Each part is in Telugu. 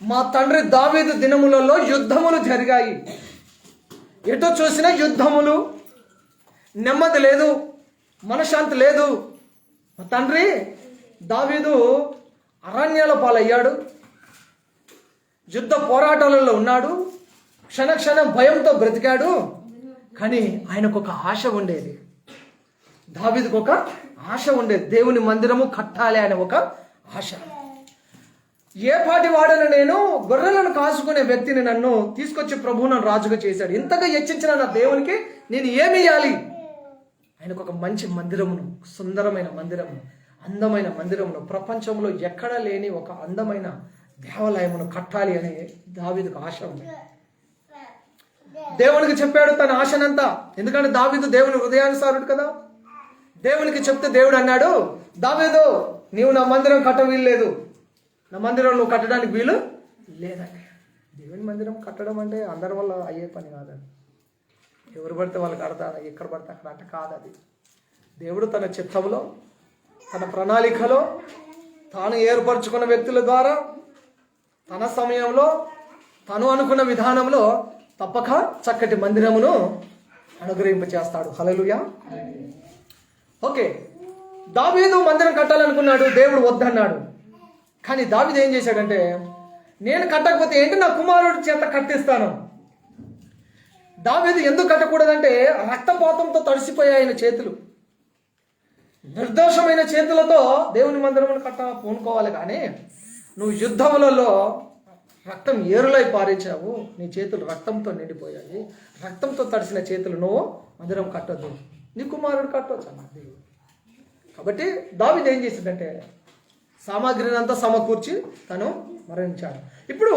మా తండ్రి దావీదు దినములలో యుద్ధములు జరిగాయి. ఎటు చూసినా యుద్ధములు, నెమ్మది లేదు, మనశ్శాంతి లేదు. మా తండ్రి దావీదు అరణ్యాల పాలయ్యాడు, యుద్ధ పోరాటాలలో ఉన్నాడు, క్షణక్షణం భయంతో బ్రతికాడు. కానీ ఆయనకు ఒక ఆశ ఉండేది, దావీదుకు ఒక ఆశ ఉండేది. దేవుని మందిరము కట్టాలి అనే ఒక ఆశ. ఏ పాటి వాడను నేను, గొర్రెలను కాసుకునే వ్యక్తిని నన్ను తీసుకొచ్చి ప్రభువు నన్ను రాజుగా చేశాడు. ఇంతగా హెచ్చించిన నా దేవునికి నేను ఏమి ఇయ్యాలి? ఆయనకు ఒక మంచి మందిరమును, సుందరమైన మందిరమును, అందమైన మందిరమును, ప్రపంచంలో ఎక్కడా లేని ఒక అందమైన దేవాలయమును కట్టాలి అనే దావీదుకు ఆశ ఉంది. దేవునికి చెప్పాడు తన ఆశనంతా. ఎందుకంటే దావీదు దేవుని హృదయానుసారుడు కదా. దేవునికి చెప్తే దేవుడు అన్నాడు, దావీదు నీవు నా మందిరం కట్ట వీలు లేదు, నా మందిరం నువ్వు కట్టడానికి వీలు లేదని. దేవుని మందిరం కట్టడం అంటే అందరి వల్ల అయ్యే పని కాదని. ఎవరు పడితే వాళ్ళు కడతారు, ఎక్కడ పడితే అక్కడ అంటే కాదు. అది దేవుడు తన చిత్తంలో, తన ప్రణాళికలో, తాను ఏర్పరచుకున్న వ్యక్తుల ద్వారా, తన సమయంలో, తను అనుకున్న విధానంలో తప్పక చక్కటి మందిరమును అనుగ్రహింపచేస్తాడు. హల్లెలూయా. ఓకే, దావీదు మందిరం కట్టాలనుకున్నాడు, దేవుడు వద్దన్నాడు. కానీ దావీదు ఏం చేశాడంటే, నేను కట్టకపోతే ఏంటి, నా కుమారుడి చేత కట్టిస్తాను. దావీదు ఎందుకు కట్టకూడదంటే, రక్తపాతంతో తడిసిపోయాయి ఆయన చేతులు. నిర్దోషమైన చేతులతో దేవుని మందిరమును పూనుకోవాలి. కానీ నువ్వు యుద్ధములలో రక్తం ఏరులై పారించావు, నీ చేతులు రక్తంతో నిండిపోయాయి. రక్తంతో తడిసిన చేతులు నువ్వు మందిరం కట్టొద్దు, నీ కుమారుడు కట్టవచ్చు అన్న దేవుడు. కాబట్టి దావీదు ఏం చేసిందంటే, సామాగ్రిని అంతా సమకూర్చి తను మరణించాడు. ఇప్పుడు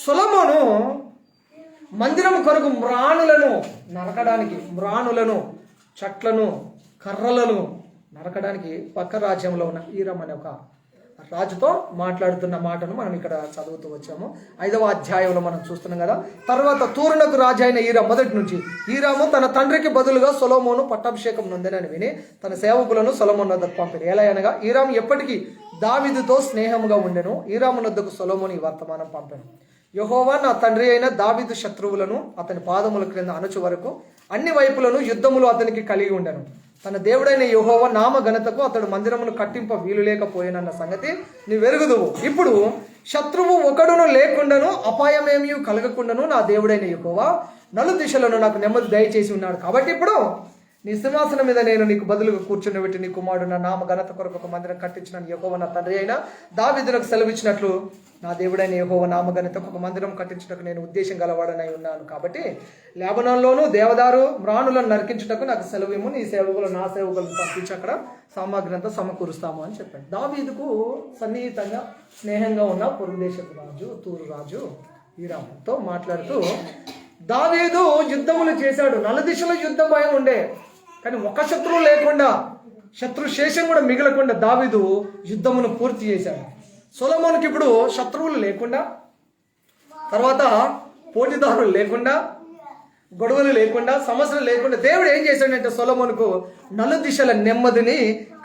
సొలొమోను మందిరం కొరకు మ్రాణులను నరకడానికి, మ్రాణులను, చెట్లను, కర్రలను నరకడానికి పక్క రాజ్యంలో ఉన్న హీరాము అనే ఒక రాజుతో మాట్లాడుతున్న మాటను మనం ఇక్కడ చదువుతూ వచ్చాము. 5వ అధ్యాయంలో మనం చూస్తున్నాం కదా. తర్వాత తూరునకు రాజు అయిన హీరాము, మొదటి నుంచి, హీరాము తన తండ్రికి బదులుగా సొలొమోను పట్టాభిషేకం నొందెనని విని తన సేవకులను సొలొమోను వద్దకు పంపిన. ఎలా అనగా, హీరాము ఎప్పటికీ దావీదుతో స్నేహముగా ఉండెను. హీరాము వద్దకు సొలొమోను ఈ వర్తమానం పంపెను. యెహోవా నా తండ్రి అయిన దావీదు శత్రువులను అతని పాదముల క్రింద అణచు వరకు అన్ని వైపులను యుద్ధములు అతనికి కలిగి ఉండెను. తన దేవుడైన యెహోవా నామ ఘనతకు అతడు మందిరమును కట్టింప వీలు లేకపోయినన్న సంగతి నీవెరుగుదువు. ఇప్పుడు శత్రువు ఒకడును లేకుండాను, అపాయమేమీ కలగకుండాను నా దేవుడైన యెహోవా నలు దిశలను నాకు నెమ్మది దయచేసి ఉన్నాడు. కాబట్టి ఇప్పుడు నీ సింహాసనం మీద నేను నీకు బదులుగా కూర్చుని నీ కుమారుడు నా నామ ఘనత కొరకు ఒక మందిరం కట్టించిన యెహోవా నా తండ్రి అయిన దావీదునకు సెలవిచ్చినట్లు నా దేవుడైన యెహోవా నామ ఘనతకు ఒక మందిరం కట్టించుటకు నేను ఉద్దేశం గలవాడనై ఉన్నాను. కాబట్టి లెబనోనులోను దేవదారు మ్రాణులను నరికించుటకు నాకు సెలవిమ్ము, నీ సేవకులు నా సేవకులను పంపించి అక్కడ సామాగ్రి అంతా సమకూరుస్తాము అని చెప్పాడు. దావీదుకు సన్నిహితంగా స్నేహంగా ఉన్న పొరుగు దేశపు రాజు, తూరు రాజు హీరాముతో మాట్లాడుతూ, దావీదు యుద్ధములు చేశాడు, నలుదిశలో యుద్ధ భయం ఉండే, కానీ ఒక శత్రువు లేకుండా, శత్రు శేషం కూడా మిగలకుండా దావీదు యుద్ధమును పూర్తి చేశాడు. సొలొమోనుకి ఇప్పుడు శత్రువులు లేకుండా, తర్వాత పోటీదారులు లేకుండా, గొడవలు లేకుండా, సమస్యలు లేకుండా దేవుడు ఏం చేశాడంటే సొలొమోనుకు నలుదిశల నెమ్మదిని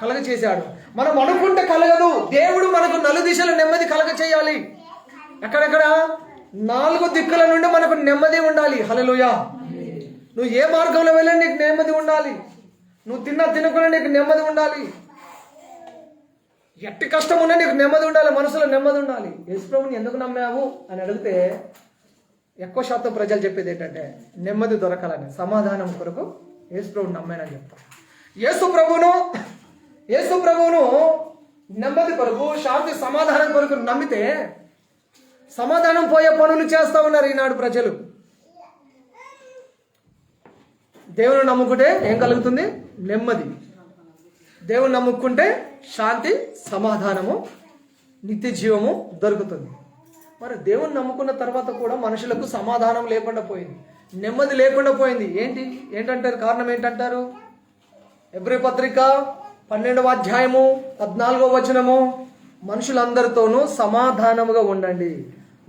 కలగ చేశాడు. మనం అనుకుంటే కలగదు, దేవుడు మనకు నలుదిశల నెమ్మది కలగ చేయాలి. ఎక్కడెక్కడ 4 దిక్కుల నుండి మనకు నెమ్మది ఉండాలి. హల్లెలూయా. నువ్వు ఏ మార్గంలో వెళ్ళి నీకు నెమ్మది ఉండాలి, నువ్వు తినకుండా నీకు నెమ్మది ఉండాలి, ఎట్టి కష్టం ఉన్నా నీకు నెమ్మది ఉండాలి, మనసులో నెమ్మది ఉండాలి. యేసు ప్రభుని ఎందుకు నమ్మావు అని అడిగితే ఎక్కువ శాతం ప్రజలు చెప్పేది ఏంటంటే నెమ్మది దొరకాలని, సమాధానం కొరకు యేసు ప్రభుని నమ్మానని చెప్తారు. యేసు ప్రభువును నెమ్మది కొరకు, శాంతి సమాధానం కొరకు నమ్మితే సమాధానం పోయే పనులు చేస్తా ఉన్నారు ఈనాడు ప్రజలు. దేవుని నమ్ముకుంటే ఏం కలుగుతుంది? నెమ్మది. దేవుని నమ్ముకుంటే శాంతి, సమాధానము, నిత్య జీవము దొరుకుతుంది. మరి దేవుని నమ్ముకున్న తర్వాత కూడా మనుషులకు సమాధానం లేకుండా పోయింది, నెమ్మది లేకుండా పోయింది. ఏంటంటారు? కారణం ఏంటంటారు? హెబ్రీ పత్రిక 12వ అధ్యాయము 14వ వచనము, మనుషులందరితోనూ సమాధానముగా ఉండండి,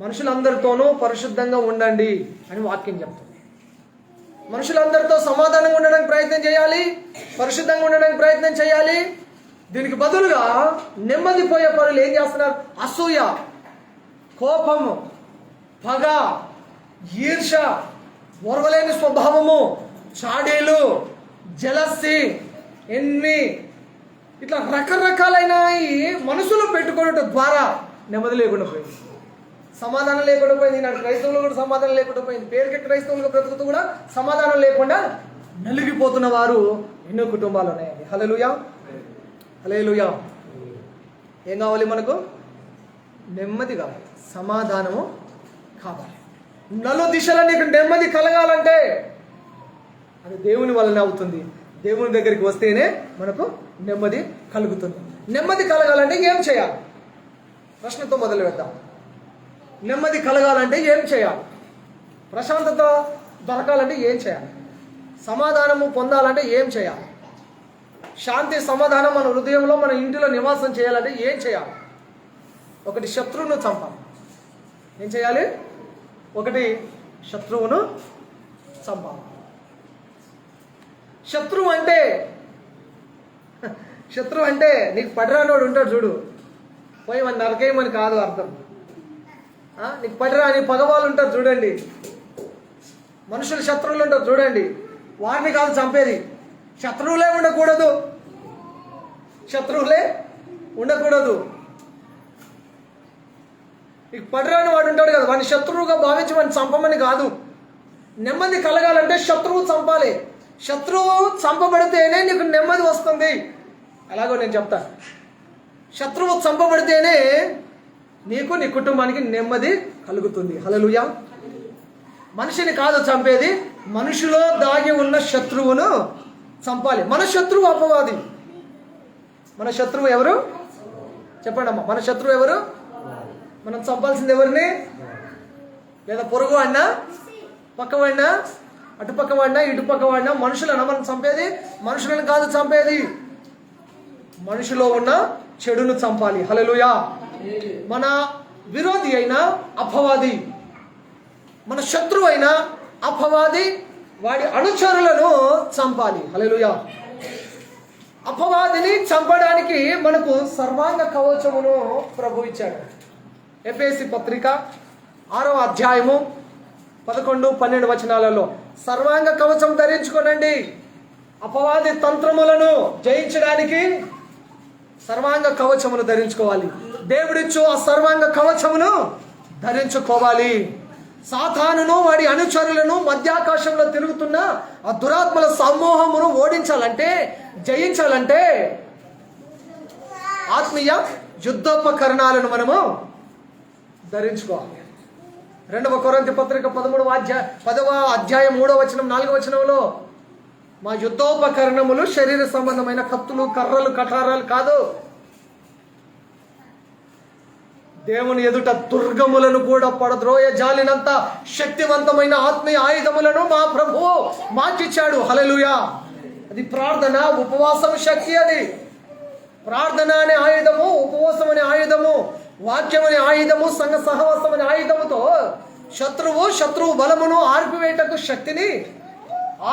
మనుషులందరితోనూ పరిశుద్ధంగా ఉండండి అని వాక్యం చెప్తుంది. మనుషులందరితో సమాధానంగా ఉండడానికి ప్రయత్నం చేయాలి, పరిశుద్ధంగా ఉండడానికి ప్రయత్నం చేయాలి. దీనికి బదులుగా నెమ్మది పోయే పనులు ఏం చేస్తున్నారు? అసూయ, కోపము, పగ, ఈర్ష, ఓర్వలేని స్వభావము, చాడీలు, జలస్సి, ఎన్వి, ఇట్లా రకరకాలైన ఈ మనసులో పెట్టుకోవడం ద్వారా నెమ్మది లేకుండా పోయింది, సమాధానం లేకుండా పోయింది. ఈనాడు క్రైస్తవులు కూడా సమాధానం లేకుండా పోయింది. పేరుకి క్రైస్తవులుగా బ్రతుకుతూ కూడా సమాధానం లేకుండా నలిగిపోతున్న వారు ఎన్నో కుటుంబాలు ఉన్నాయండి. హల్లెలూయా, హల్లెలూయా. ఏం కావాలి మనకు? నెమ్మది కావాలి, సమాధానము కావాలి. నలు దిశలో నీకు నెమ్మది కలగాలంటే అది దేవుని వలన అవుతుంది. దేవుని దగ్గరికి వస్తేనే మనకు నెమ్మది కలుగుతుంది. నెమ్మది కలగాలంటే ఏం చేయాలి? ప్రశ్నతో మొదలు పెడదాం. నెమ్మది కలగాలంటే ఏం చేయాలి? ప్రశాంతత దొరకాలంటే ఏం చేయాలి? సమాధానము పొందాలంటే ఏం చేయాలి? శాంతి సమాధానం మన హృదయంలో, మన ఇంటిలో నివాసం చేయాలంటే ఏం చేయాలి? ఒకటి, శత్రువును చంపాలి. ఏం చేయాలి? ఒకటి, శత్రువును చంపాలి. శత్రువు అంటే నీకు పడిరానోడు ఉంటాడు చూడు, పోయి మన నరకేయమని కాదు అర్థం. నీకు పడిరాని పగవాళ్ళు ఉంటారు చూడండి, మనుషులు శత్రువులు ఉంటారు చూడండి, వారిని కాదు చంపేది. శత్రువులే ఉండకూడదు, శత్రువులే ఉండకూడదు. నీకు పడిరాని వాడు ఉంటాడు కదా, వాడిని శత్రువుగా భావించి వాడిని చంపమని కాదు. నెమ్మది కలగాలంటే శత్రువు చంపాలి. శత్రువు చంపబడితేనే నీకు నెమ్మది వస్తుంది. ఎలాగో నేను చెప్తాను. శత్రువు చంపబడితేనే నీకు, నీ కుటుంబానికి నెమ్మది కలుగుతుంది. హల్లెలూయా. మనిషిని కాదు చంపేది, మనిషిలో దాగి ఉన్న శత్రువును చంపాలి. మన శత్రువు అపవాది. మన శత్రువు ఎవరు? చెప్పండి అమ్మా, మన శత్రువు ఎవరు? మనం చంపాల్సింది ఎవరిని? లేదా పొరుగు వాడినా, పక్క వాడినా, అటుపక్క వాడినా, ఇటుపక్క వాడినా, మనుషులనా మనం చంపేది? మనుషులను కాదు చంపేది, మనిషిలో ఉన్న చెడును చంపాలి. హల్లెలూయా. మన విరోధి అయినా అపవాది, మన శత్రువు అయినా అపవాది, వాడి అనుచరులను చంపాలి. హల్లెలూయా. అపవాదిని చంపడానికి మనకు సర్వాంగ కవచమును ప్రభు ఇచ్చాడు. ఎఫెసీ పత్రిక 6వ అధ్యాయము 11-12 వచనాలలో సర్వాంగ కవచం ధరించుకోనండి. అపవాది తంత్రములను జయించడానికి సర్వాంగ కవచమును ధరించుకోవాలి. దేవుడిచ్చు ఆ సర్వాంగ కవచమును ధరించుకోవాలి. సాతానును వాడి అనుచరులను మధ్యాకాశంలో తిరుగుతున్న ఆ దురాత్మల సమూహమును ఓడించాలంటే, జయించాలంటే ఆత్మీయ యుద్ధోపకరణాలను మనము ధరించుకోవాలి. 2వ కొరింథీ పత్రిక 10వ అధ్యాయం 3వ వచనం 4వ వచనంలో మా యుద్ధోపకరణములు శరీర సంబంధమైన కత్తులు, కర్రలు, కఠారాలు కాదు, దేవుని ఎదుట దుర్గములను కూడా పడద్రోయ జాలినంత శక్తివంతమైన ఆత్మీయ ఆయుధములను మా ప్రభువు మాకిచ్చాడు. హల్లెలూయా. అది ప్రార్థన, ఉపవాసం శక్తి. అది ప్రార్థన అనే ఆయుధము, ఉపవాసం అనే ఆయుధము, వాక్యం అనే ఆయుధము, సంఘ సహవాసం అనే ఆయుధముతో శత్రువు బలమును ఆర్పివేటకు శక్తిని,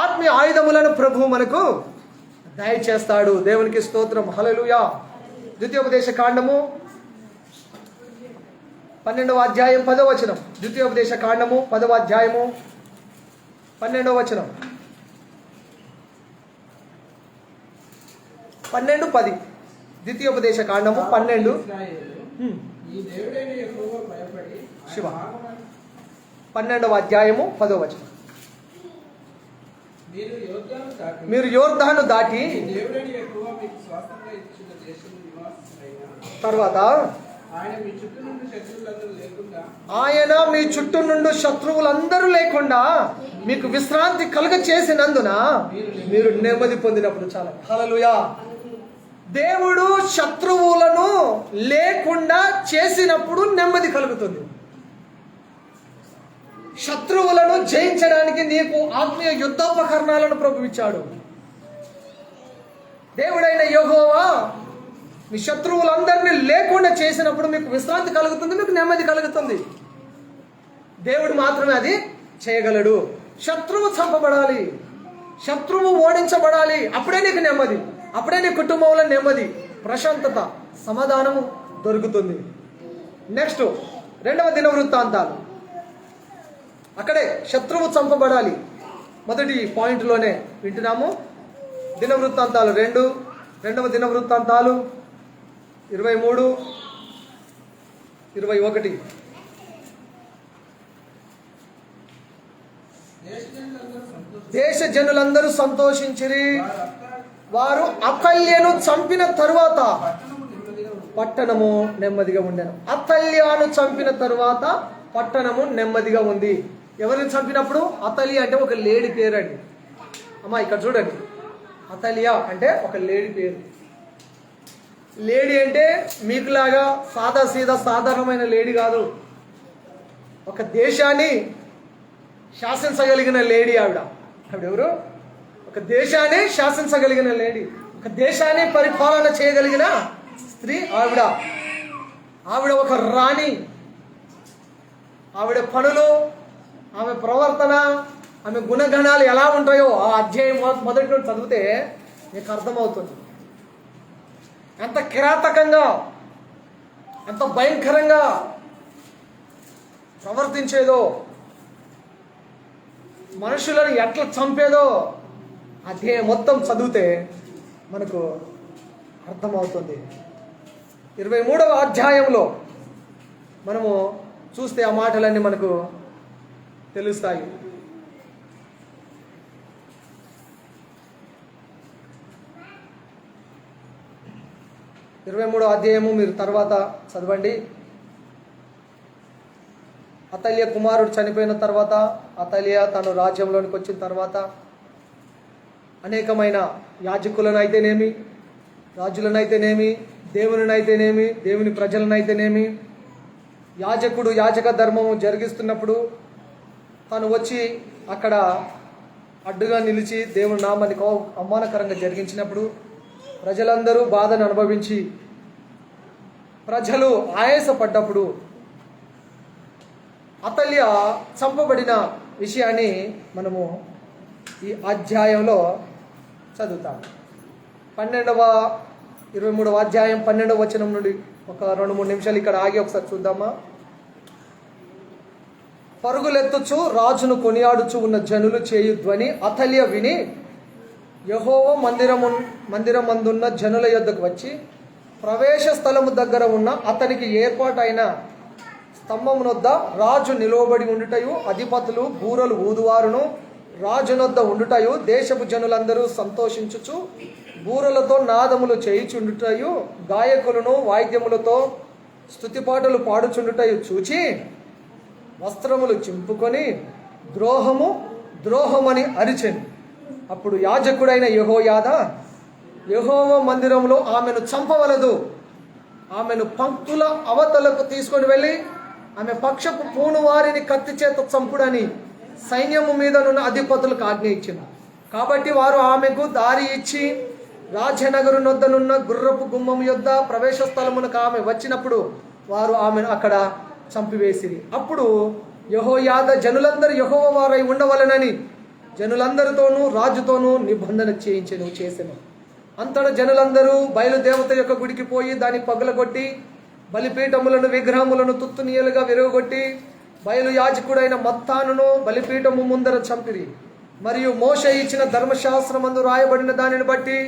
ఆత్మీయ ఆయుధములను ప్రభువు మనకు దయచేస్తాడు. దేవునికి స్తోత్రం. హల్లెలూయా. ద్వితీయోపదేశ కాండము 12వ అధ్యాయం 10వ వచనం. ద్వితీయోపదేశ కాండము 10వ అధ్యాయము 12వ వచనం. 12:10. ద్వితీయోపదేశ కాండము 12 శివ 12వ అధ్యాయము 10వ వచనం. మీరు యోర్దాను దాటి తర్వాత ఆయన మీ చుట్టూ నుండి శత్రువులందరూ లేకుండా మీకు విశ్రాంతి కలుగ చేసినందున మీరు నెమ్మది పొందినప్పుడు చాలా. హల్లెలూయా. దేవుడు శత్రువులను లేకుండా చేసినప్పుడు నెమ్మది కలుగుతుంది. శత్రువులను జయించడానికి నీకు ఆత్మీయ యుద్ధోపకరణాలను ప్రభు ఇచ్చాడు. దేవుడైన యెహోవా మీ శత్రువులందరినీ లేకుండా చేసినప్పుడు మీకు విశ్రాంతి కలుగుతుంది, మీకు నెమ్మది కలుగుతుంది. దేవుడు మాత్రమే అది చేయగలడు. శత్రువు చంపబడాలి, శత్రువు ఓడించబడాలి, అప్పుడే నీకు నెమ్మది, అప్పుడే నీ కుటుంబంలో నెమ్మది, ప్రశాంతత, సమాధానము దొరుకుతుంది. నెక్స్ట్ రెండవ దినవృత్తాంతాలు, అక్కడే శత్రువు చంపబడాలి. మొదటి పాయింట్లోనే వింటున్నాము. దినవృత్తాంతాలు 2, రెండవ దినవృత్తాంతాలు 23, 21. దేశ జనులందరూ సంతోషించిరి. వారు అతల్యను చంపిన తరువాత పట్టణము నెమ్మదిగా ఉండెను. అతల్యను చంపిన తరువాత పట్టణము నెమ్మదిగా ఉంది. ఎవరిని చంపినప్పుడు? అతల్య అంటే ఒక లేడీ పేరు అండి. అమ్మా ఇక్కడ చూడండి, అతల్య అంటే ఒక లేడీ పేరు. లేడీ అంటే మీకులాగా సీదా సాధారణమైన లేడీ కాదు. ఒక దేశాన్ని శాసించగలిగిన లేడీ ఆవిడెవరు? ఒక దేశాన్ని శాసించగలిగిన లేడీ, ఒక దేశాన్ని పరిపాలన చేయగలిగిన స్త్రీ ఆవిడ ఒక రాణి. ఆవిడ పనులు, ఆమె ప్రవర్తన, ఆమె గుణగణాలు ఎలా ఉంటాయో ఆ అధ్యాయం మొదటి నుండి చదివితే మీకు అర్థమవుతుంది. ఎంత కిరాతకంగా, ఎంత భయంకరంగా ప్రవర్తించేదో, మనుషులను ఎట్లా చంపేదో అధ్యాయం మొత్తం చదివితే మనకు అర్థమవుతుంది. 23వ అధ్యాయంలో మనము చూస్తే ఆ మాటలన్నీ మనకు తెలుస్తాయి. అధ్యాయము మీరు తర్వాత చదవండి. అతల్య కుమారుడు చనిపోయిన తర్వాత, అతల్య తను రాజ్యంలోనికి వచ్చిన తర్వాత అనేకమైన యాజకులనైతేనేమి, రాజులనైతేనేమి, దేవునినైతేనేమి, దేవుని ప్రజలనైతేనేమి, యాజకుడు యాజక ధర్మము జరిగిస్తున్నప్పుడు తను వచ్చి అక్కడ అడ్డుగా నిలిచి దేవుని నామాన్ని అవమానకరంగా జరిగించినప్పుడు ప్రజలందరూ బాధను అనుభవించి ప్రజలు ఆయాసపడ్డప్పుడు అతల్య చంపబడిన విషయాన్ని మనము ఈ అధ్యాయంలో చదువుతాం. 23వ అధ్యాయం 12వ వచనం నుండి ఒక 2-3 నిమిషాలు ఇక్కడ ఆగి ఒకసారి చూద్దామా. పరుగులెత్తుచు రాజును కొనియాడుచు ఉన్న జనులు చేయు ధ్వని అతల్య విని యెహోవా మందిరమందున్న జనుల యొద్దకు వచ్చి ప్రవేశ స్థలము దగ్గర ఉన్న అతనికి ఏర్పాటైన స్తంభమునొద్ద రాజు నిలవబడి ఉండుటయు, అధిపతులు బూరలు ఊదువారును రాజునొద్ద ఉండుటయు, దేశపు జనులందరూ సంతోషించుచు బూరలతో నాదములు చేయుచుండుటయు, గాయకులను వాయిద్యములతో స్తుతిపాటలు పాడుచుండుటయు చూచి వస్త్రములు చింపుకొని ద్రోహమని అరిచెను. అప్పుడు యాజకుడైన యెహోయాదా యెహోవా మందిరంలో ఆమెను చంపవలదు, ఆమెను పంక్తుల అవతలకు తీసుకొని వెళ్ళి ఆమె పక్షపు పూను వారిని కత్తి చేత చంపుడని సైన్యము మీదనున్న అధిపతులకు ఆజ్ఞ ఇచ్చింది. కాబట్టి వారు ఆమెకు దారి ఇచ్చి రాజనగరు నొద్దనున్న గుర్రపు గుమ్మం యొద్ద ప్రవేశ స్థలమునకు ఆమె వచ్చినప్పుడు వారు ఆమెను అక్కడ చంపివేసిరి. అప్పుడు యెహోయాద జనులందరూ యెహోవా వారై ఉండవలనని జనులందరితోనూ రాజుతోనూ నిబంధన చేసెను. అంతటా జనులందరూ బయలుదేవత యొక్క గుడికి పోయి దాన్ని పగులగొట్టి బలిపీఠములను విగ్రహములను తుత్తునీయలుగా విరగొట్టి బయలు యాజకుడైన మత్తానును బలిపీఠము ముందర చంపిరి. మరియు మోషే ఇచ్చిన ధర్మశాస్త్రమందు రాయబడిన దానిని బట్టి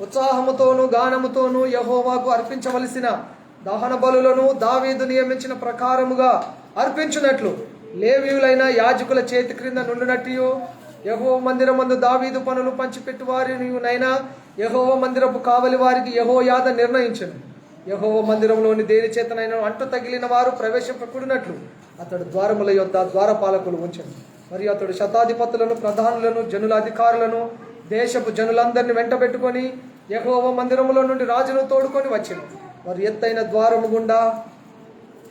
ఉత్సాహముతోనూ గానముతోనూ యెహోవాకు అర్పించవలసిన దహన బలులను దావీదు నియమించిన ప్రకారముగా అర్పించునట్లు లేవీయులైన యాజకుల చేతి క్రింద నుండినట్టు యెహోవా మందిరమందు దావీదు పనులు పంచిపెట్టు వారినైనా యెహోవా మందిరపు కావలి వారికి యెహోయాద నిర్ణయించెను. యెహోవా మందిరంలోని దేని చేతనైనా అంటు తగిలిన వారు ప్రవేశింపకూడనట్లు అతడు ద్వారముల యొద్ద ద్వారపాలకులు ఉంచెను. మరియు అతడు శతాధిపతులను, ప్రధానులను, జనుల అధికారులను, దేశపు జనులందరినీ వెంట పెట్టుకొని యెహోవా మందిరములో నుండి రాజును తోడుకొని వచ్చెను. వారు ఎత్తైన ద్వారము గుండా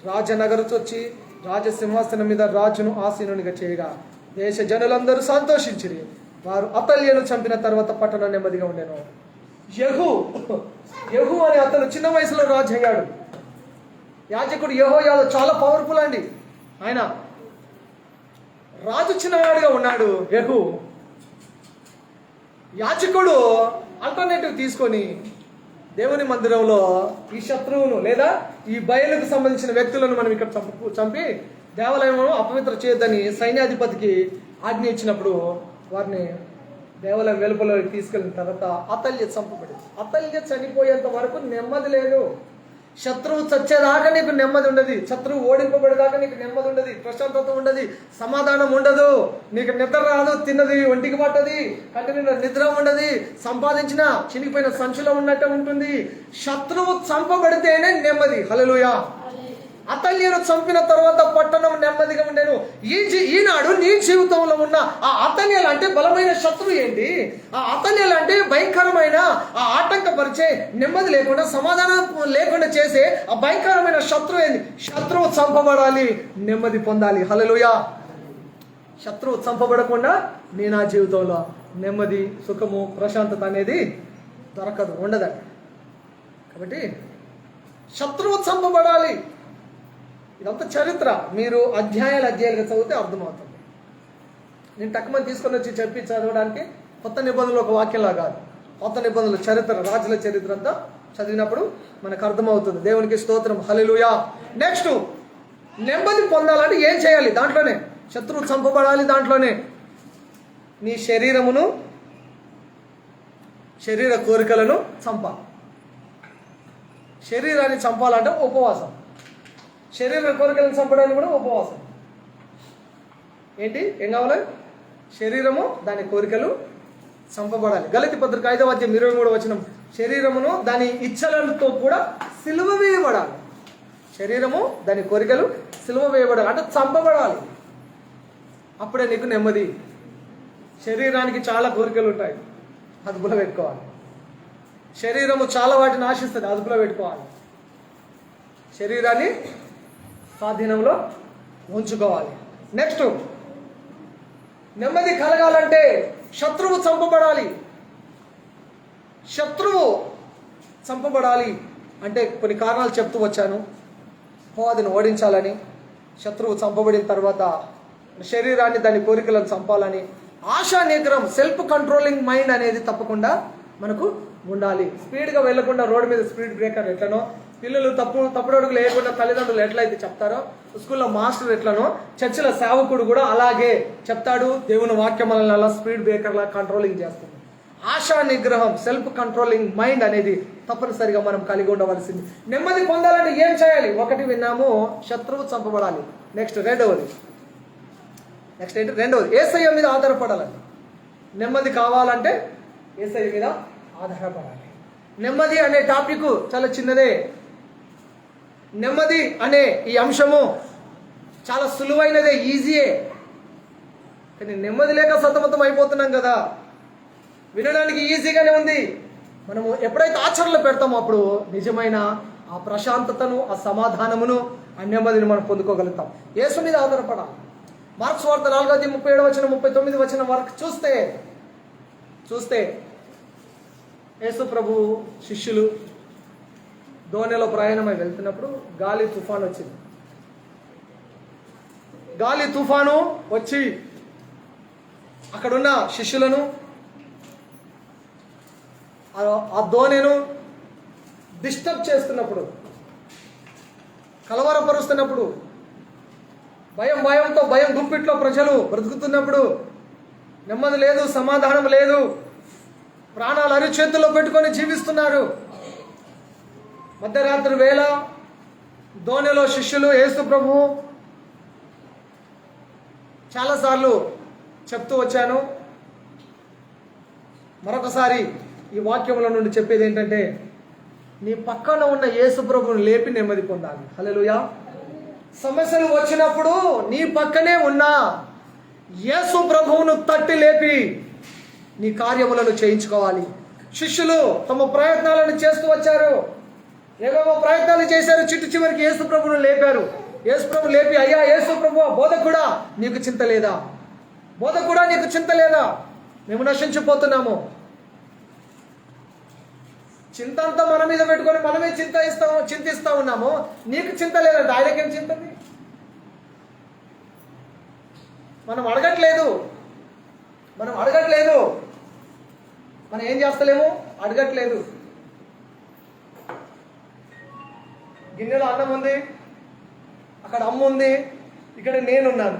రాజనగరు చొచ్చి రాజసింహాసనం మీద రాజును ఆసీనునిగా చేయగా దేశ జనులందరూ సంతోషించిరి. వారు అతల్యను చంపిన తర్వాత పట్టణం నెమ్మదిగా ఉండెను. యెహూ అనే అతను చిన్న వయసులో రాజు అయ్యాడు. యాజకుడు యెహోయాదా చాలా పవర్ఫుల్ అండి. ఆయన రాజు చిన్నవాడిగా ఉన్నాడు. యెహూ యాజకుడు ఆల్టర్నేటివ్ తీసుకొని దేవుని మందిరంలో ఈ శత్రువును లేదా ఈ బయలుకు సంబంధించిన వ్యక్తులను మనం ఇక్కడ చంపి దేవాలయం అపవిత్ర చేయొద్దని సైన్యాధిపతికి ఆజ్ఞ ఇచ్చినప్పుడు వారిని దేవాలయం వెలుపలోకి తీసుకెళ్ళిన తర్వాత అతల్య చంపబడింది. అతల్య చనిపోయేంత వరకు నెమ్మది లేదు. శత్రువు చచ్చేదాకా నీకు నెమ్మది ఉండదు. శత్రువు ఓడింపబడేదాకా నీకు నెమ్మది ఉండదు, ప్రశాంతత ఉండదు, సమాధానం ఉండదు. నీకు నిద్ర రాదు, తిన్నది ఒంటికి పట్టది, కంటి నిండా నిద్ర ఉండదు, సంపాదించిన చినిగిపోయిన సంచులో ఉన్నట్టే ఉంటుంది. శత్రువు చంపబడితేనే నెమ్మది. హల్లెలూయా. అతల్యను చంపిన తర్వాత పట్టణం నెమ్మదిగా ఉండేను. ఈనాడు నీ జీవితంలో ఉన్న ఆ అతల్యలు అంటే బలమైన శత్రువు ఏంటి? ఆ అతల్యలు అంటే భయంకరమైన ఆ ఆటంకపరిచే, నెమ్మది లేకుండా, సమాధానం లేకుండా చేసే ఆ భయంకరమైన శత్రువు ఏంటి? శత్రువు చంపబడాలి, నెమ్మది పొందాలి. హల్లెలూయా. శత్రువు చంపబడకుండా నీ నా జీవితంలో నెమ్మది, సుఖము, ప్రశాంతత అనేది దొరకదు, ఉండదు. కాబట్టి శత్రువు చంపబడాలి. ఇదంతా చరిత్ర. మీరు అధ్యాయాలుగా చదివితే అర్థమవుతుంది. నేను తక్కువ తీసుకొని వచ్చి చెప్పి చదవడానికి కొత్త నిబంధనలు ఒక వాక్యంలా కాదు. కొత్త నిబంధనలు చరిత్ర, రాజుల చరిత్ర అంతా చదివినప్పుడు మనకు అర్థమవుతుంది. దేవునికి స్తోత్రం. హల్లెలూయా. నెక్స్ట్, నెమ్మది పొందాలంటే ఏం చేయాలి? దాంట్లోనే శత్రువు చంపబడాలి. దాంట్లోనే నీ శరీర కోరికలను చంపాలి. శరీరాన్ని చంపాలంటే ఉపవాసం. శరీర కోరికలను చంపడానికి కూడా ఉపవాసం. ఏం కావాలి? శరీరము, దాని కోరికలు చంపబడాలి. గలతీ పత్రిక 5వ అధ్యాయం 23వ వచనం, శరీరమును దాని ఇచ్చలతో కూడా సిలువ వేయబడాలి. శరీరము, దాని కోరికలు సిలువ వేయబడాలి అంటే చంపబడాలి. అప్పుడే నీకు నెమ్మది. శరీరానికి చాలా కోరికలు ఉంటాయి, అదుపులో పెట్టుకోవాలి. శరీరము చాలా వాటిని ఆశిస్తుంది, అదుపులో పెట్టుకోవాలి. శరీరాన్ని స్వాధీనంలో ఉంచుకోవాలి. నెక్స్ట్, నెమ్మది కలగాలంటే శత్రువు చంపబడాలి. శత్రువు చంపబడాలి అంటే కొన్ని కారణాలు చెప్తూ వచ్చాను. అపవాదిని ఓడించాలని, శత్రువు చంపబడిన తర్వాత శరీరాన్ని, దాని కోరికలను చంపాలని, ఆశా నిగ్రహం, సెల్ఫ్ కంట్రోలింగ్ మైండ్ అనేది తప్పకుండా మనకు ఉండాలి. స్పీడ్గా వెళ్లకుండా రోడ్డు మీద స్పీడ్ బ్రేకర్ ఎట్లనో, పిల్లలు తప్పుడు అడుగులు వేయకుండా తల్లిదండ్రులు ఎట్లయితే చెప్తారో, స్కూల్లో మాస్టర్ ఎట్లనో, చర్చిల సేవకుడు కూడా అలాగే చెప్తాడు. దేవుని వాక్యం మనల్ని అలా స్పీడ్ బ్రేకర్లా కంట్రోలింగ్ చేస్తుంది. ఆశా నిగ్రహం, సెల్ఫ్ కంట్రోలింగ్ మైండ్ అనేది తప్పనిసరిగా మనం కలిగి ఉండవలసింది. నెమ్మది పొందాలంటే ఏం చేయాలి? ఒకటి విన్నాము, శత్రువు చంపబడాలి. నెక్స్ట్ రెండవది యేసయ్య మీద ఆధారపడాలండి. నెమ్మది కావాలంటే యేసయ్య మీద ఆధారపడాలి. నెమ్మది అనే టాపిక్ చాలా చిన్నదే. నెమ్మది అనే ఈ అంశము చాలా సులువైనదే, ఈజీయే. కానీ నెమ్మది లేక సతమతం అయిపోతున్నాం కదా. వినడానికి ఈజీగానే ఉంది. మనము ఎప్పుడైతే ఆచరణలో పెడతామో అప్పుడు నిజమైన ఆ ప్రశాంతతను, ఆ సమాధానమును, ఆ నెమ్మదిని మనం పొందుకోగలుగుతాం. యేసు మీద ఆధారపడాలి. మార్క్స్ వార్త 4వ అధ్యాయం 37వ వచనం 39వ వచనం వరకు చూస్తే యేసు ప్రభు శిష్యులు దోణిలో ప్రయాణమై వెళ్తున్నప్పుడు గాలి తుఫాను వచ్చింది. గాలి తుఫాను వచ్చి అక్కడున్న శిష్యులను, ఆ దోణిను డిస్టర్బ్ చేస్తున్నప్పుడు, కలవరపరుస్తున్నప్పుడు, భయం గుప్పిట్లో ప్రజలు బ్రతుకుతున్నప్పుడు, నెమ్మది లేదు, సమాధానం లేదు, ప్రాణాలు అరిచేతుల్లో పెట్టుకొని జీవిస్తున్నారు. మధ్యరాత్రి వేళ దోణిలో శిష్యులు, యేసు ప్రభు చాలాసార్లు చెప్తూ వచ్చాను. మరొకసారి ఈ వాక్యముల నుండి చెప్పేది ఏంటంటే, నీ పక్కన ఉన్న యేసు ప్రభువును లేపి నెమ్మది పొందాలి. హల్లెలూయా. సమస్యలు వచ్చినప్పుడు నీ పక్కనే ఉన్న యేసు ప్రభువును తట్టి లేపి నీ కార్యములను చేయించుకోవాలి. శిష్యులు తమ ప్రయత్నాలను చేస్తూ వచ్చారు, ఏవేవో ప్రయత్నాలు చేశారు. చివరికి యేసు ప్రభువును లేపారు. యేసు ప్రభు లేపి, అయ్యా యేసు ప్రభు, బోధకుడా నీకు చింత లేదా? బోధకుడా నీకు చింత లేదా? మేము నశించిపోతున్నాము. చింత అంతా మన మీద పెట్టుకొని మనమే చింతిస్తా ఉన్నాము. నీకు చింత లేదంటే ఆయనకేం చింతది? మనం అడగట్లేదు. మనం ఏం చేస్తలేము? అడగట్లేదు. గిన్నెలో అన్నం ఉంది, అక్కడ అమ్మ ఉంది, ఇక్కడ నేనున్నాను.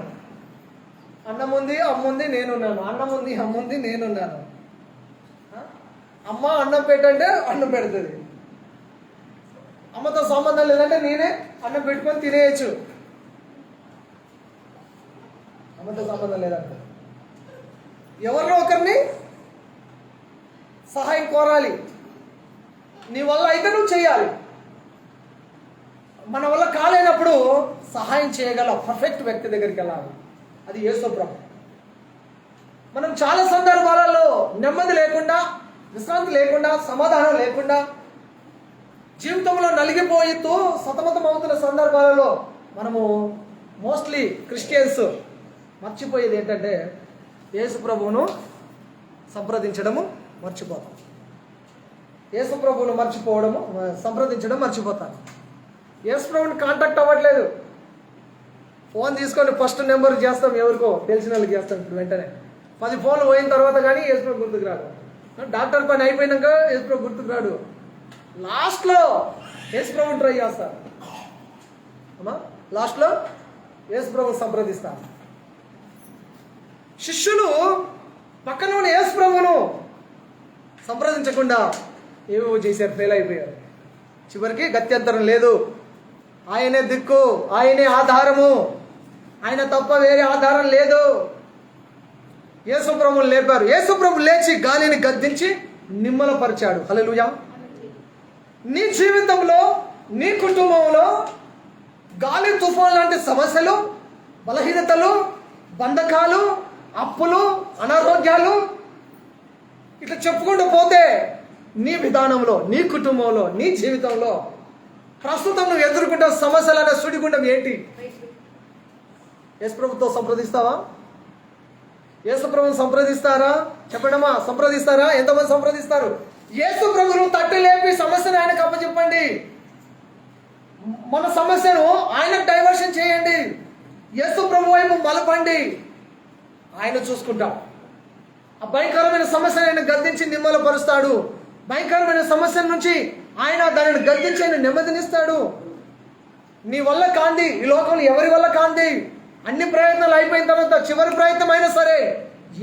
అన్నం ఉంది, అమ్మ ఉంది, నేనున్నాను. అన్నం ఉంది, అమ్మ ఉంది, నేనున్నాను. అమ్మ అన్నం పెట్టంటే అన్నం పెడుతుంది. అమ్మతో సంబంధం లేదంటే నేనే అన్నం పెట్టుకొని తినేయచ్చు. అమ్మతో సంబంధం లేదంటే ఎవరినో ఒకరిని సహాయం కోరాలి. నీ వల్ల అయితే నువ్వు చేయాలి. మన వల్ల కాలేనప్పుడు సహాయం చేయగల పర్ఫెక్ట్ వ్యక్తి దగ్గరికి వెళ్ళాలి. అది యేసు ప్రభు. మనం చాలా సందర్భాలలో నెమ్మది లేకుండా, విశ్రాంతి లేకుండా, సమాధానం లేకుండా, జీవితంలో నలిగిపోయితూ సతమతం అవుతున్న సందర్భాలలో మనము మోస్ట్లీ క్రిస్టియన్స్ మర్చిపోయేది ఏంటంటే యేసు ప్రభువును సంప్రదించడము మర్చిపోతాం. యేసు ప్రభువును సంప్రదించడం మర్చిపోతాను. యేసు ప్రభువుని కాంటాక్ట్ అవ్వట్లేదు. ఫోన్ తీసుకొని ఫస్ట్ నెంబర్ చేస్తాం, ఎవరికో తెలిసిన వాళ్ళకి చేస్తాం. ఇప్పుడు వెంటనే 10 ఫోన్లు పోయిన తర్వాత కానీ యేసు ప్రభు గుర్తుకు రాడు. డాక్టర్ పని అయిపోయినాక యేసు ప్రభు గుర్తుకు రాడు. లాస్ట్లో యేసు ప్రభుని ట్రై చేస్తారు. అమ్మా, లాస్ట్లో యేసు ప్రభుని సంప్రదిస్తారు. శిష్యులు పక్కన ఉన్న యేసు ప్రభును సంప్రదించకుండా ఏవేవో చేశారు, ఫెయిల్ అయిపోయారు. చివరికి గత్యంతరం లేదు, ఆయనే దిక్కు, ఆయనే ఆధారము, ఆయన తప్ప వేరే ఆధారం లేదు. యేసు ప్రభువుని లేపారు. యేసు ప్రభు లేచి గాలిని గద్దించి నిమ్మలపరిచాడు. హల్లెలూయా. నీ జీవితంలో, నీ కుటుంబంలో గాలి తుఫాన్ లాంటి సమస్యలు, బలహీనతలు, బంధకాలు, అప్పులు, అనారోగ్యాలు ఇట్లా చెప్పుకుంటూ పోతే నీ విధానంలో, నీ కుటుంబంలో, నీ జీవితంలో ప్రస్తుతం నువ్వు ఎదుర్కొంటే సమస్యలనే సుడిగుండం ఏంటి? యేసు ప్రభుతో సంప్రదిస్తావా? యేసు ప్రభుని సంప్రదిస్తారా? చెప్పడమా, సంప్రదిస్తారా? ఎంతమంది సంప్రదిస్తారు? యేసు ప్రభును తట్టి లేపి సమస్యను ఆయనకు అప్పచెప్పండి. మన సమస్యను ఆయనకు డైవర్షన్ చేయండి. యేసు ప్రభు వైపు మలపండి. ఆయన చూసుకుంటాడు. ఆ భయంకరమైన సమస్యను ఆయన గద్దించి నిమ్మలపరుస్తాడు. భయంకరమైన సమస్య నుంచి ఆయన దానిని గద్దించి ఆయన నెమ్మదినిస్తాడు. నీ వల్ల కాంది, ఈ లోకంలో ఎవరి వల్ల కాంది, అన్ని ప్రయత్నాలు అయిపోయిన తర్వాత చివరి ప్రయత్నం అయినా సరే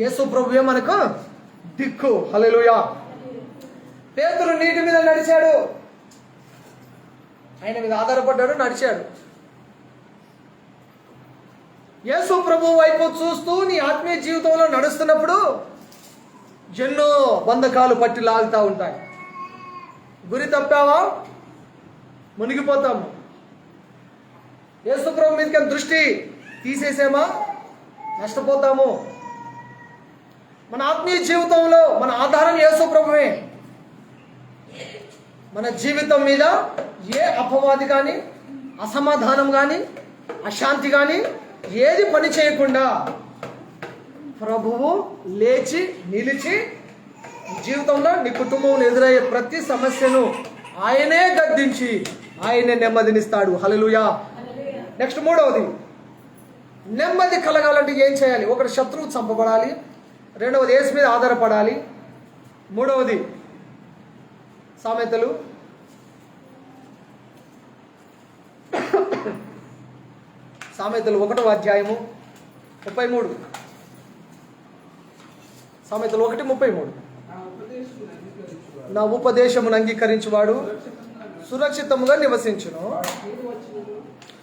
యేసు ప్రభువే మనకు దిక్కు. హల్లెలూయా. పేతురు నీటి మీద నడిచాడు, ఆయన మీద ఆధారపడ్డాడు, నడిచాడు. యేసు ప్రభు వైపు చూస్తూ నీ ఆత్మీయ జీవితంలో నడుస్తున్నప్పుడు ఎన్నో బంధకాలు పట్టి లాగుతూ ఉంటాయి. గురి తప్పావా, మునిగిపోతాము. యేసు ప్రభు మీదకి దృష్టి తీసేసామా, నష్టపోతాము. మన ఆత్మీయ జీవితంలో మన ఆధారం యేసు ప్రభువే. మన జీవితం మీద ఏ అపవాది కానీ, అసమాధానం కానీ, అశాంతి కానీ ఏది పని చేయకుండా ప్రభువు లేచి నిలిచి జీవితంలో నీ కుటుంబంలో ఎదురయ్యే ప్రతి సమస్యను ఆయనే గద్దించి ఆయనే నెమ్మదినిస్తాడు. హల్లెలూయా. నెక్స్ట్ మూడవది, నెమ్మది కలగాలంటే ఏం చేయాలి? ఒకటి, శత్రువు చంపబడాలి. రెండవది, యేసు మీద ఆధారపడాలి. మూడవది, సామెతలు సామెతలు 1వ అధ్యాయము 33. సామెతలు 1:33. నా ఉపదేశమును అంగీకరించువాడు సురక్షితముగా నివసించును,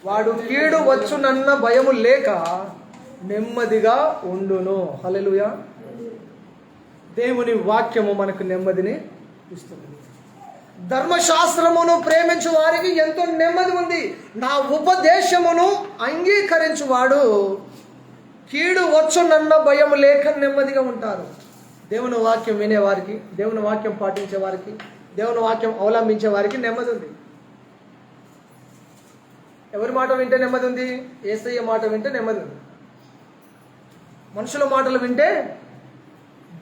వాడు కీడు వచ్చునన్న భయము లేక నెమ్మదిగా ఉండును. హల్లెలూయా. దేవుని వాక్యము మనకు నెమ్మదిని ఇస్తుంది. ధర్మశాస్త్రమును ప్రేమించు వారికి ఎంతో నెమ్మది ఉంది. నా ఉపదేశమును అంగీకరించువాడు కీడు వచ్చునన్న భయం లేక నెమ్మదిగా ఉంటారు. దేవుని వాక్యం వినేవారికి, దేవుని వాక్యం పాటించే వారికి, దేవుని వాక్యం అవలంబించే వారికి నెమ్మది ఉంది. ఎవరి మాట వింటే నెమ్మది ఉంది? యేసయ్య మాట వింటే నెమ్మది ఉంది. మనుషుల మాటలు వింటే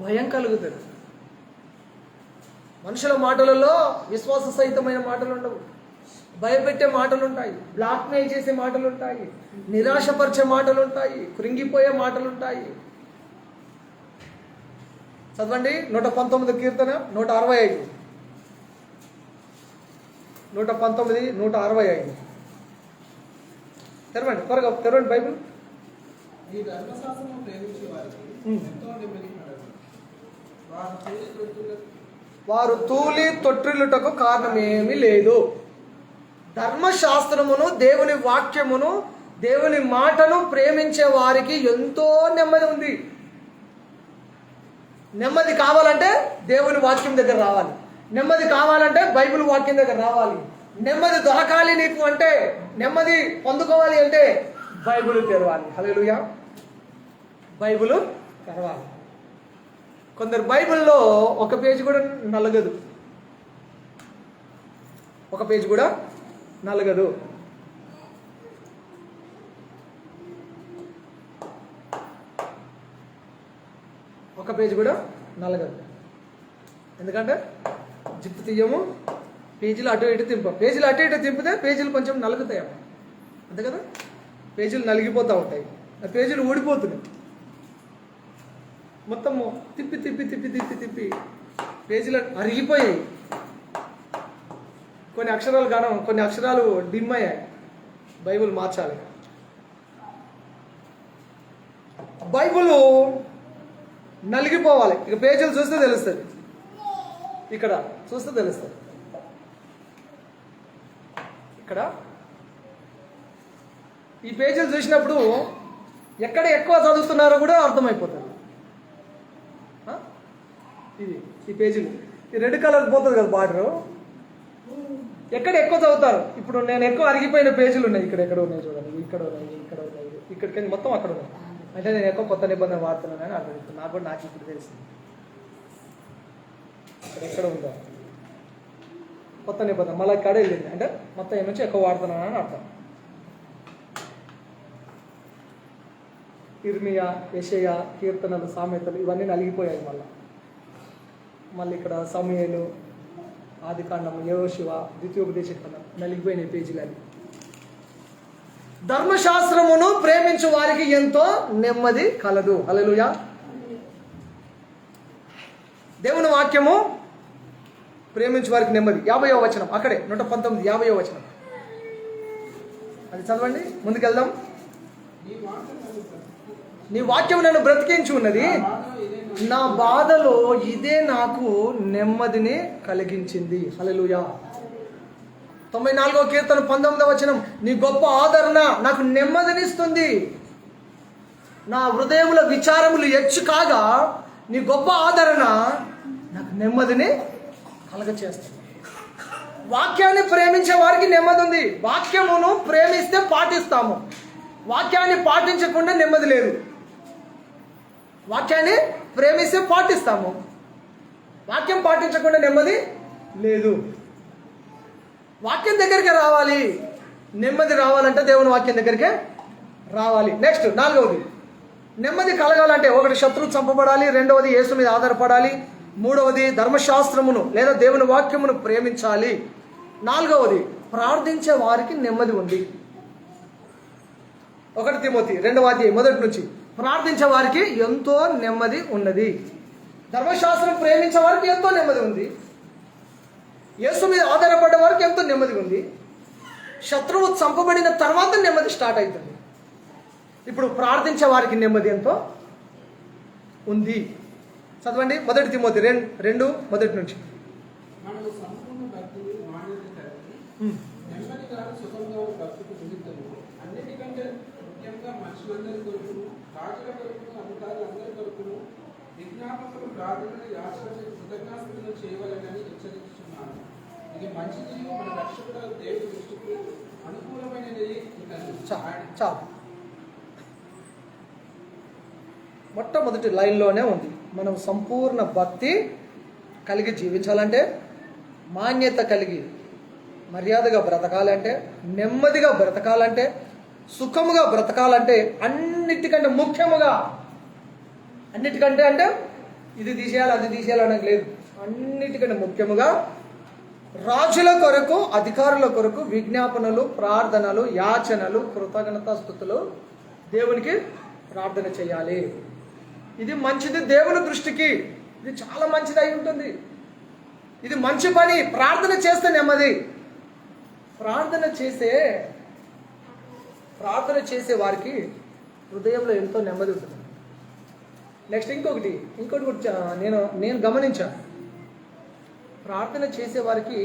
భయం కలుగుతుంది. మనుషుల మాటలలో విశ్వాస సహితమైన మాటలు ఉండవు, భయపెట్టే మాటలు ఉంటాయి, బ్లాక్మెయిల్ చేసే మాటలు ఉంటాయి, నిరాశపరిచే మాటలు ఉంటాయి, కృంగిపోయే మాటలు ఉంటాయి. చదవండి 119 కీర్తన 165. 119, 165. తెరవండి త్వరగా, తెరవండి బైబిల్. ఈ ధర్మశాస్త్రము ప్రేమించే వారికి ఎంతో నెమ్మది కలదు. వారు తూలి తొట్టిల్లుటకు కారణమేమీ లేదు. ధర్మశాస్త్రమును, దేవుని వాక్యమును, దేవుని మాటను ప్రేమించే వారికి ఎంతో నెమ్మది ఉంది. నెమ్మది కావాలంటే దేవుని వాక్యం దగ్గర రావాలి. నెమ్మది కావాలంటే బైబిల్ వాక్యం దగ్గర రావాలి. నెమ్మది దొరకాలి నీకు అంటే, నెమ్మది పొందుకోవాలి అంటే బైబిల్ తెరవాలి. హల్లెలూయా. బైబిల్ తెరవాలి. కొందరు బైబిల్లో ఒక పేజీ కూడా నలగదు, ఒక పేజీ కూడా నలగదు. ఒక పేజీ కూడా నలగదు. ఎందుకంటే జిప్పు తీయము, పేజీలు అటు ఇటు తింపాం. పేజీలు అటు ఇటు తింపితే పేజీలు కొంచెం నలుగుతాయమ్మా, అంతే కదా. పేజీలు నలిగిపోతూ ఉంటాయి, ఆ పేజీలు ఊడిపోతున్నాయి. మొత్తం తిప్పి తిప్పి తిప్పి తిప్పి తిప్పి పేజీలు అరిగిపోయాయి. కొన్ని అక్షరాలు గానం, కొన్ని అక్షరాలు డిమ్ అయ్యాయి. బైబిల్ మార్చాలి. బైబిల్ నలిగిపోవాలి. ఇక పేజీలు చూస్తే తెలుస్తుంది, ఇక్కడ చూస్తే తెలుస్తుంది. ఇక్కడ ఈ పేజీలు చూసినప్పుడు ఎక్కడ ఎక్కువ చదువుతున్నారో కూడా అర్థమైపోతుంది. ఇది ఈ పేజీలు, ఈ రెడ్ కలర్ పోతుంది కదా బార్డర్, ఎక్కడ ఎక్కువ చదువుతారు. ఇప్పుడు నేను ఎక్కువ అరిగిపోయిన పేజీలు ఉన్నాయి, ఇక్కడ ఎక్కడ ఉన్నాయి చూడండి, ఇక్కడ ఉన్నాయి, ఇక్కడ ఉన్నాయి, ఇక్కడికి మొత్తం అక్కడ ఉన్నాయి. అంటే నేను ఎక్కువ కొత్త నిబంధన వాడుతున్నానని అర్థమవుతుంది. నాకు కూడా, నాకు ఇప్పుడు తెలిసింది ఇక్కడ ఎక్కడ ఉందో కొత్త నిబంధన, మళ్ళీ ఇక్కడ వెళ్ళింది అంటే మొత్తం ఏమొచ్చి ఎక్కువ వాడుతున్నానని అర్థం. ఇర్మియా, యెషయా, కీర్తనలు, సామెతలు ఇవన్నీ నలిగిపోయాయి. మళ్ళీ ఇక్కడ సమూయేలు, ఆదికాండము, యెహోషువ, ద్వితీయోపదేశకాండం నలిగిపోయిన పేజీలు అవి. ధర్మశాస్త్రమును ప్రేమించు వారికి ఎంతో నెమ్మది కలదు. హల్లెలూయా. దేవుని వాక్యము ప్రేమించు వారికి నెమ్మది. 50వ వచనం అక్కడే 119, 50వ వచనం అది చదవండి, ముందుకెళ్దాం. నీ వాక్యం నన్ను బ్రతికించి ఉన్నది, నా బాధలో ఇదే నాకు నెమ్మదిని కలిగించింది. హల్లెలూయా. 94వ కీర్తన 19వ వచనం, నీ గొప్ప ఆదరణ నాకు నెమ్మదినిస్తుంది. నా హృదయముల విచారములు ఎచ్చు కాగా నీ గొప్ప ఆదరణ నాకు నెమ్మదిని కలగచేస్తుంది. వాక్యాన్ని ప్రేమించే వారికి నెమ్మది ఉంది. వాక్యమును ప్రేమిస్తే పాటిస్తాము, వాక్యాన్ని పాటించకుండా నెమ్మది లేదు. వాక్యాన్ని ప్రేమిస్తే పాటిస్తాము, వాక్యం పాటించకుండా నెమ్మది లేదు. వాక్యం దగ్గరికి రావాలి. నెమ్మది రావాలంటే దేవుని వాక్యం దగ్గరికే రావాలి. నెక్స్ట్ 4వది, నెమ్మది కలగాలంటే 1 శత్రువు చంపబడాలి, 2వది యేసు మీద ఆధారపడాలి, 3వది ధర్మశాస్త్రమును లేదా దేవుని వాక్యమును ప్రేమించాలి, 4వది ప్రార్థించే వారికి నెమ్మది ఉంది. 1 తిమోతి 2వ అధ్యాయం 1 నుంచి, ప్రార్థించే వారికి ఎంతో నెమ్మది ఉన్నది. ధర్మశాస్త్రం ప్రేమించే వారికి ఎంతో నెమ్మది ఉంది. యేసు మీద ఆధారపడ్డ వారికి ఎంతో నెమ్మది ఉంది. శత్రువు చంపబడిన తర్వాత నెమ్మది స్టార్ట్ అవుతుంది. ఇప్పుడు ప్రార్థించే వారికి నెమ్మది ఎంతో ఉంది. చదవండి 1 తిమోతి 2, 1 నుంచి. మనము సంపూర్ణ భక్తులు మానవుని కలిగి నెమ్మదిగా సుఖంగా భక్తుకు నిమిత్తము అన్నిటికంటే ముఖ్యంగా మనుషులందరి కొరకును, రాజుల కొరకును, అధికారులందరి కొరకును విజ్ఞాపకులు ప్రార్థనలు, యాచనలు, కృతజ్ఞాస్తులు చేయవలెనని హెచ్చరించుచున్నాను. ఇది మంచిది, మన రక్షకుడు దేవుడి దృష్టికి అనుకూలమైనది. చాలు, మొట్టమొదటి లైన్లోనే ఉంది. మనం సంపూర్ణ భక్తి కలిగి జీవించాలంటే, మాన్యత కలిగి మర్యాదగా బ్రతకాలంటే, నెమ్మదిగా బ్రతకాలంటే, సుఖముగా బ్రతకాలంటే, అన్నిటికంటే ముఖ్యముగా, అన్నిటికంటే అంటే ఇది తీసేయాలి అది తీసేయాలి అనకు లేదు, అన్నిటికంటే ముఖ్యముగా రాజుల కొరకు, అధికారుల కొరకు విజ్ఞాపనలు, ప్రార్థనలు, యాచనలు, కృతజ్ఞతాస్తుతులు దేవునికి ప్రార్థన చేయాలి. ఇది మంచిది దేవుని దృష్టికి, ఇది చాలా మంచిది అయి ఉంటుంది. ఇది మంచి పని. ప్రార్థన చేస్తే నెమ్మది, ప్రార్థన చేసే వారికి హృదయంలో ఎంతో నెమ్మది ఉంటుంది. నెక్స్ట్ ఇంకొకటి కూడా నేను గమనించాను. ప్రార్థన చేసే వారికి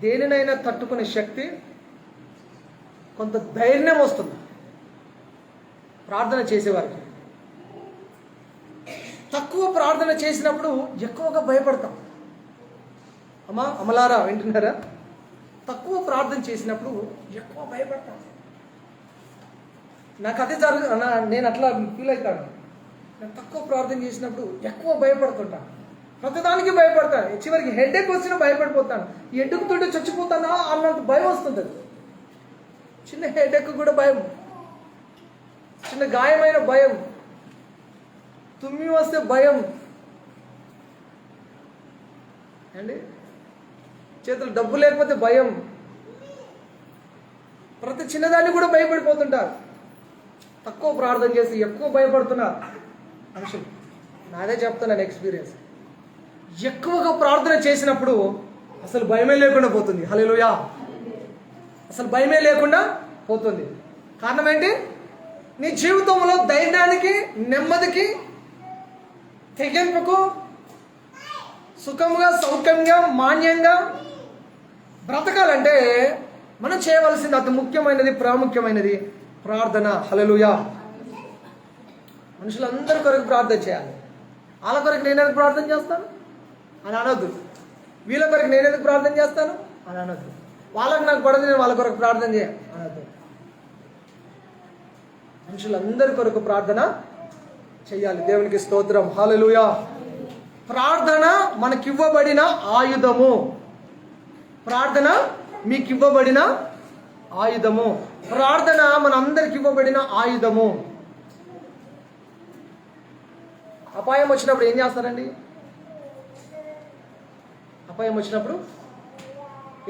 దేనినైనా తట్టుకునే శక్తి, కొంత ధైర్యం వస్తుంది. ప్రార్థన చేసేవారికి తక్కువ ప్రార్థన చేసినప్పుడు ఎక్కువగా భయపడతాం. అమలారా వింటున్నారా? తక్కువ ప్రార్థన చేసినప్పుడు ఎక్కువ భయపడతాం. నాకు అదే నేను అట్లా ఫీల్ అవుతాను. నేను తక్కువ ప్రార్థన చేసినప్పుడు ఎక్కువ భయపడుతుంటాను. ప్రతిదానికి భయపడతాను. చివరికి హెడేక్ వచ్చినా భయపడిపోతాను. ఈ హెడేక్ తోటి చచ్చిపోతానా అన్నంత భయం వస్తుంది. చిన్న హెడేక్ కూడా భయం, చిన్న గాయమైన భయం, తుమ్మి వస్తే భయం అండి, చేతులు డబ్బు లేకపోతే భయం. ప్రతి చిన్నదాన్ని కూడా భయపడిపోతుంటారు. తక్కువ ప్రార్థన చేసి ఎక్కువ భయపడుతున్నారు మనుషులు. నాదే చెప్తున్నాను ఎక్స్పీరియన్స్. ఎక్కువగా ప్రార్థన చేసినప్పుడు అసలు భయమే లేకుండా పోతుంది. హల్లెలూయా! అసలు భయమే లేకుండా పోతుంది. కారణం ఏంటి? నీ జీవితంలో ధైర్యానికి, నెమ్మదికి, తెగింపుకు, సుఖంగా, సౌఖ్యంగా, మాన్యంగా బ్రతకాలంటే మనం చేయవలసింది అతి ముఖ్యమైనది, ప్రాముఖ్యమైనది ప్రార్థన. హల్లెలూయా! మనుషులందరి కొరకు ప్రార్థన చేయాలి. వాళ్ళ కొరకు నేనెందుకు ప్రార్థన చేస్తాను అని అనొద్దు. వీళ్ళ కొరకు నేనెందుకు ప్రార్థన చేస్తాను అని అనొద్దు. వాళ్ళకి నాకు పడదు, నేను వాళ్ళ కొరకు ప్రార్థన చేయ అనొద్దు. మనుషులందరి కొరకు ప్రార్థన చెయ్యాలి. దేవునికి స్తోత్రం. హల్లెలూయా! ప్రార్థన మనకివ్వబడిన ఆయుధము. ప్రార్థన మీకివ్వబడిన ఆయుధము. ప్రార్థన మనందరికి ఇవ్వబడిన ఆయుధము. అపాయం వచ్చినప్పుడు ఏం చేస్తారండి? అపాయం వచ్చినప్పుడు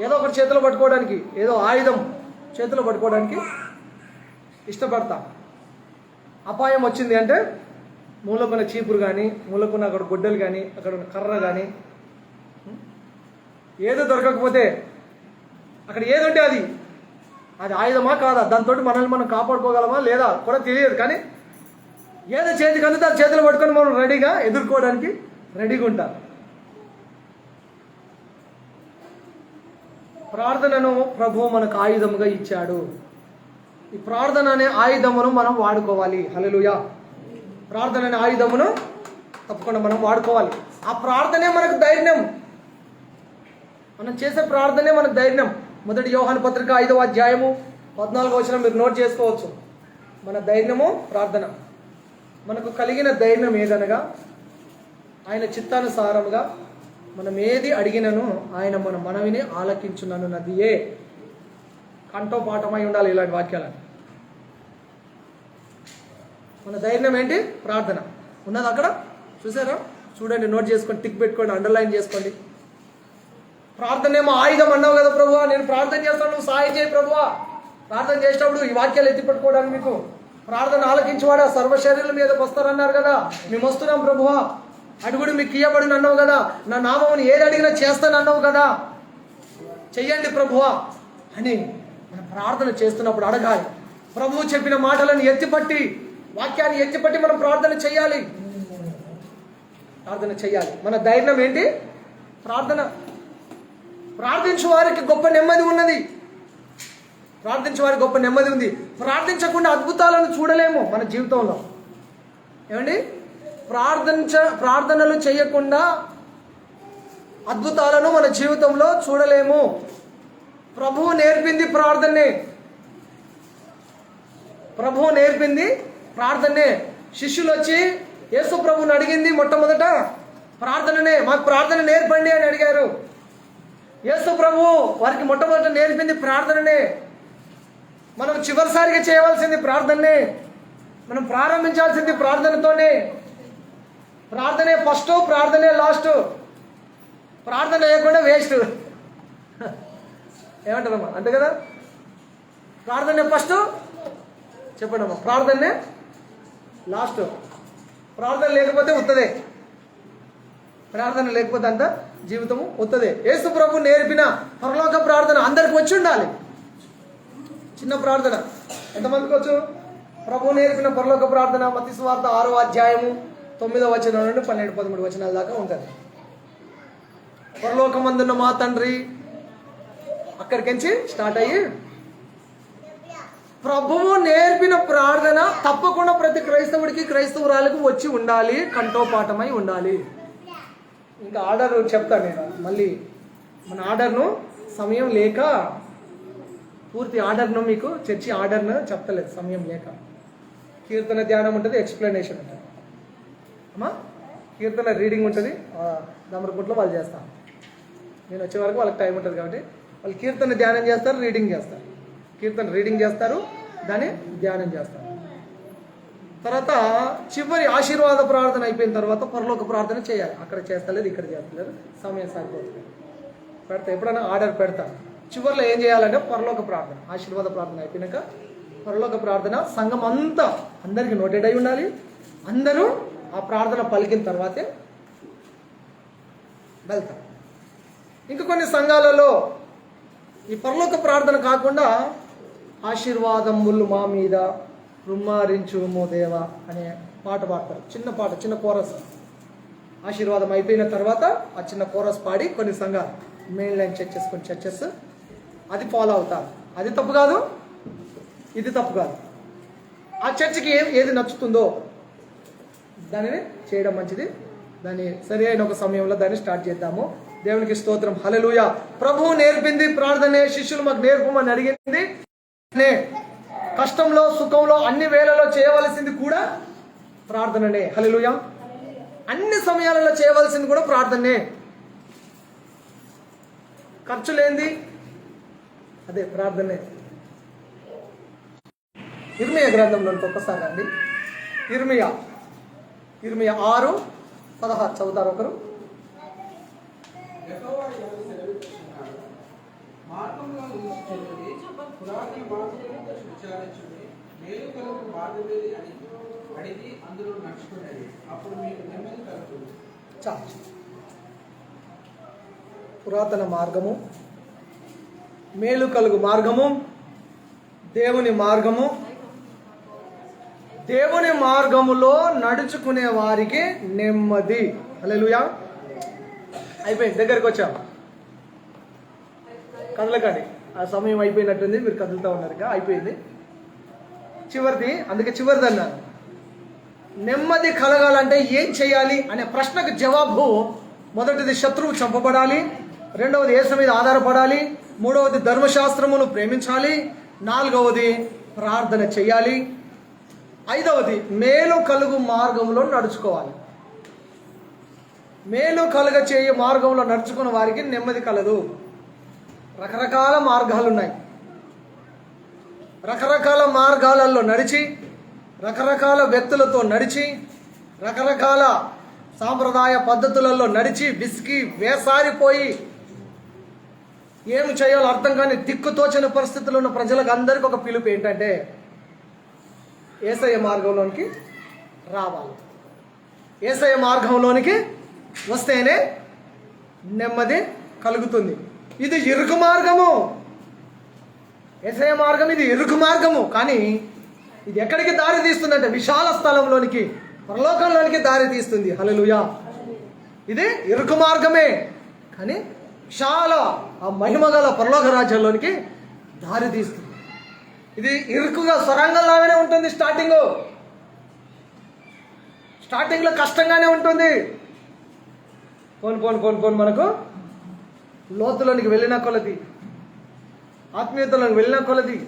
ఏదో ఒకటి చేతిలో పట్టుకోవడానికి, ఏదో ఆయుధం చేతిలో పట్టుకోవడానికి ఇష్టపడతాం. అపాయం వచ్చింది అంటే మూలకున్న చీపురు కానీ, మూలకున్న అక్కడ గొడ్డలు కానీ, అక్కడ ఉన్న కర్ర కానీ, ఏదో దొరకకపోతే అక్కడ ఏది ఉంటే అది ఆయుధమా కాదా, దాంతో మనల్ని మనం కాపాడుకోగలమా లేదా కూడా తెలియదు. కానీ ఏదో చేతికి అందుతో ఆ చేతులు పట్టుకొని మనం రెడీగా ఎదుర్కోవడానికి రెడీగా ఉంటాం. ప్రార్థనను ప్రభువు మనకు ఆయుధముగా ఇచ్చాడు. ఈ ప్రార్థన అనే ఆయుధమును మనం వాడుకోవాలి. హల్లెలూయా! ప్రార్థన అనే ఆయుధమును తప్పకుండా మనం వాడుకోవాలి. ఆ ప్రార్థనే మనకు ధైర్యం. మనం చేసే ప్రార్థనే మనకు ధైర్యం. మొదటి యోహాను పత్రిక 5వ అధ్యాయము 14వ వచనం మీరు నోట్ చేసుకోవచ్చు. మన ధైర్యము ప్రార్థన. మనకు కలిగిన ధైర్యం ఏదనగా ఆయన చిత్తానుసారముగా మనం ఏది అడిగినను ఆయన మన మనవిని ఆలకించునన్నదియే. కంఠోపాఠమై ఉండాలి ఇలాంటి వాక్యాలను. మన ధైర్యం ఏంటి? ప్రార్థన. ఉన్నది అక్కడ చూసారా? చూడండి, నోట్ చేసుకోండి, టిక్ పెట్టుకోండి, అండర్లైన్ చేసుకోండి. ప్రార్థనేమో ఆయుధం అన్నావు కదా ప్రభువా, నేను ప్రార్థన చేస్తాను, నువ్వు సహాయం చేయి ప్రభువా. ప్రార్థన చేసేటప్పుడు ఈ వాక్యాలు ఎత్తి పెట్టుకోవడానికి మీకు ప్రార్థన ఆలకించేవాడు సర్వశరీరుల మీదకి వస్తారన్నారు కదా. మేము వస్తున్నాం ప్రభువా, అడుగుడు మీకు ఇయ్యబడిన అన్నావు కదా, నా నామమును ఏది అడిగినా చేస్తాను అన్నావు కదా, చెయ్యండి ప్రభువా అని మనం ప్రార్థన చేస్తున్నప్పుడు అడగాలి. ప్రభువు చెప్పిన మాటలను ఎత్తిపట్టి, వాక్యాన్ని ఎత్తిపట్టి మనం ప్రార్థన చేయాలి. మన ధైర్యం ఏంటి? ప్రార్థన. ప్రార్థించే వారికి గొప్ప నెమ్మది ఉన్నది. ప్రార్థించే వారికి గొప్ప నెమ్మది ఉంది. ప్రార్థించకుండా అద్భుతాలను చూడలేము మన జీవితంలో. ఏమండి? ప్రార్థనలు చేయకుండా అద్భుతాలను మన జీవితంలో చూడలేము. ప్రభువు నేర్పింది ప్రార్థనే. శిష్యులు వచ్చి యేసు ప్రభువుని అడిగింది మొట్టమొదట ప్రార్థననే. మాకు ప్రార్థన నేర్పండి అని అడిగారు. యేసు ప్రభువు వారికి మొట్టమొదట నేర్పింది ప్రార్థననే. మనం చివరిసారిగా చేయవలసింది ప్రార్థననే. మనం ప్రారంభించాల్సింది ప్రార్థనతోనే. ప్రార్థనే ఫస్ట్, ప్రార్థనే లాస్ట్. ప్రార్థన లేకుండా వేస్ట్. ఏమంటారమ్మా? అంతే కదా? ప్రార్థనే ఫస్ట్, చెప్పండి అమ్మా. ప్రార్థనే లాస్ట్. ప్రార్థన లేకపోతే ఉత్తదే. ప్రార్థన లేకపోతే అంతా జీవితము వస్తుంది. యేసు ప్రభు నేర్పిన పరలోక ప్రార్థన అందరికి వచ్చి ఉండాలి. చిన్న ప్రార్థన ఎంతమందికి వచ్చు? ప్రభు నేర్పిన పరలోక ప్రార్థన మత్తయి సువార్త 6వ అధ్యాయము 9వ వచనం నుండి 12, 13 వచనాల దాకా ఉంటుంది. పరలోకమందున్న మా తండ్రి అక్కడికించి స్టార్ట్ అయ్యి ప్రభువు నేర్పిన ప్రార్థన తప్పకుండా ప్రతి క్రైస్తవుడికి క్రైస్తవురాలకు వచ్చి ఉండాలి, కంఠోపాఠమై ఉండాలి. ఇంకా ఆర్డర్ చెప్తాను నేను మళ్ళీ. మన ఆర్డర్ను సమయం లేక పూర్తి ఆర్డర్ను మీకు చర్చి ఆర్డర్ను చెప్తలేదు సమయం లేక. కీర్తన ధ్యానం ఉంటుంది, ఎక్స్ప్లెనేషన్ ఉంటుంది అమ్మా. కీర్తన రీడింగ్ ఉంటుంది, దమరకుంట్లో వాళ్ళు చేస్తారు. నేను వచ్చే వరకు వాళ్ళకి టైం ఉంటుంది కాబట్టి వాళ్ళు కీర్తన ధ్యానం చేస్తారు, రీడింగ్ చేస్తారు. కీర్తన రీడింగ్ చేస్తారు, దాన్ని ధ్యానం చేస్తారు. తర్వాత చివరి ఆశీర్వాద ప్రార్థన అయిపోయిన తర్వాత పరలోక ప్రార్థన చేయాలి. అక్కడ చేస్తలేదు, ఇక్కడ చేస్తలేదు, సమయం సరిపోతుంది. పెడతా, ఎప్పుడైనా ఆర్డర్ పెడతాను. చివరిలో ఏం చేయాలంటే పరలోక ప్రార్థన, ఆశీర్వాద ప్రార్థన అయిపోయినాక పరలోక ప్రార్థన సంఘం అంతా అందరికీ నోటెడ్ అయి ఉండాలి. అందరూ ఆ ప్రార్థన పలికిన తర్వాతే వెళ్తారు. ఇంకా కొన్ని సంఘాలలో ఈ పరలోక ప్రార్థన కాకుండా ఆశీర్వాదములు మా మీద రుమ్మారించుము దేవా అనే పాట పాడతారు. చిన్న పాట, చిన్న కోరస్. ఆశీర్వాదం అయిపోయిన తర్వాత ఆ చిన్న కోరస్ పాడి కొన్ని సంఘాలు, మెయిన్ లైన్ చర్చెస్, కొన్ని చర్చెస్ అది ఫాలో అవుతారు. అది తప్పు కాదు, ఇది తప్పు కాదు. ఆ చర్చికి ఏది నచ్చుతుందో దానిని చేయడం మంచిది. దాన్ని సరి అయిన ఒక సమయంలో దాన్ని స్టార్ట్ చేద్దాము. దేవునికి స్తోత్రం, హల్లెలూయా. ప్రభువు నేర్పింది ప్రార్థనే, శిష్యులు మాకు నేర్పమని అడిగింది. కష్టంలో సుఖంలో అన్ని వేళలో చేయవలసింది కూడా ప్రార్థననే. హల్లెలూయా. అన్ని సమయాలలో చేయవలసింది కూడా ప్రార్థనే. ఖర్చు లేనిది అదే ప్రార్థనే. ఇర్మియా గ్రంథంలో ఒక్కసారి అండి, ఇర్మియా 6:16 చదువుతారు ఒకరు. యెహోవా ఇలాగ సెలవిస్తున్నాడు, మార్గంలో నిలిచిచున్నది, పురాతన మార్గములను విచారించుడి, మేలు కలుగు మార్గమేది అని అడిగి అందులో నడుచుకునేది, అప్పుడు మీకు నెమ్మది కలుగుతుంది. చాలు. పురాతన మార్గము, మేలు కలుగు మార్గము, దేవుని మార్గము. దేవుని మార్గములో నడుచుకునే వారికి నెమ్మది. హల్లెలూయా. అయిపోయింది, దగ్గరికి వచ్చాం. కదలకండి, ఆ సమయం అయిపోయినట్టుంది, మీరు కదులుతూ ఉన్నారు. అయిపోయింది, చివరిది. అందుకే చివరిది అన్నాను. నెమ్మది కలగాలంటే ఏం చేయాలి అనే ప్రశ్నకు జవాబు, మొదటిది శత్రువు చంపబడాలి, రెండవది యేసు మీద ఆధారపడాలి, మూడవది ధర్మశాస్త్రమును ప్రేమించాలి, నాలుగవది ప్రార్థన చేయాలి, ఐదవది మేలు కలుగు మార్గంలో నడుచుకోవాలి. మేలు కలుగ చేయ మార్గంలో నడుచుకున్న వారికి నెమ్మది కలదు. రకరకాల మార్గాలు ఉన్నాయి. రకరకాల మార్గాలలో నడిచి, రకరకాల వ్యక్తులతో నడిచి, రకరకాల సాంప్రదాయ పద్ధతులలో నడిచి విసిగి వేసారిపోయి ఏమి చేయాలో అర్థం కాని దిక్కుతోచని పరిస్థితుల్లో ఉన్న ప్రజలకు అందరికీ ఒక పిలుపు ఏంటంటే యేసయ్య మార్గంలోనికి రావాలి. యేసయ్య మార్గంలోనికి వస్తేనే నెమ్మది కలుగుతుంది. ఇది ఇరుకు మార్గము. యేసయ్య మార్గం ఇది ఇరుకు మార్గము, కానీ ఇది ఎక్కడికి దారి తీస్తుందంటే విశాల స్థలంలోనికి, పరలోకంలోనికి దారి తీస్తుంది. హల్లెలూయా. ఇది ఇరుకు మార్గమే, కానీ విశాల ఆ మహిమగల పరలోక రాజ్యంలోనికి దారి తీస్తుంది. ఇది ఇరుకుగా సొరంగంలాగానే ఉంటుంది. స్టార్టింగ్లో కష్టంగానే ఉంటుంది. పోను మనకు లోతులోనికి వెళ్ళిన కొలది, ఆత్మీయతలోకి వెళ్ళిన కొలది,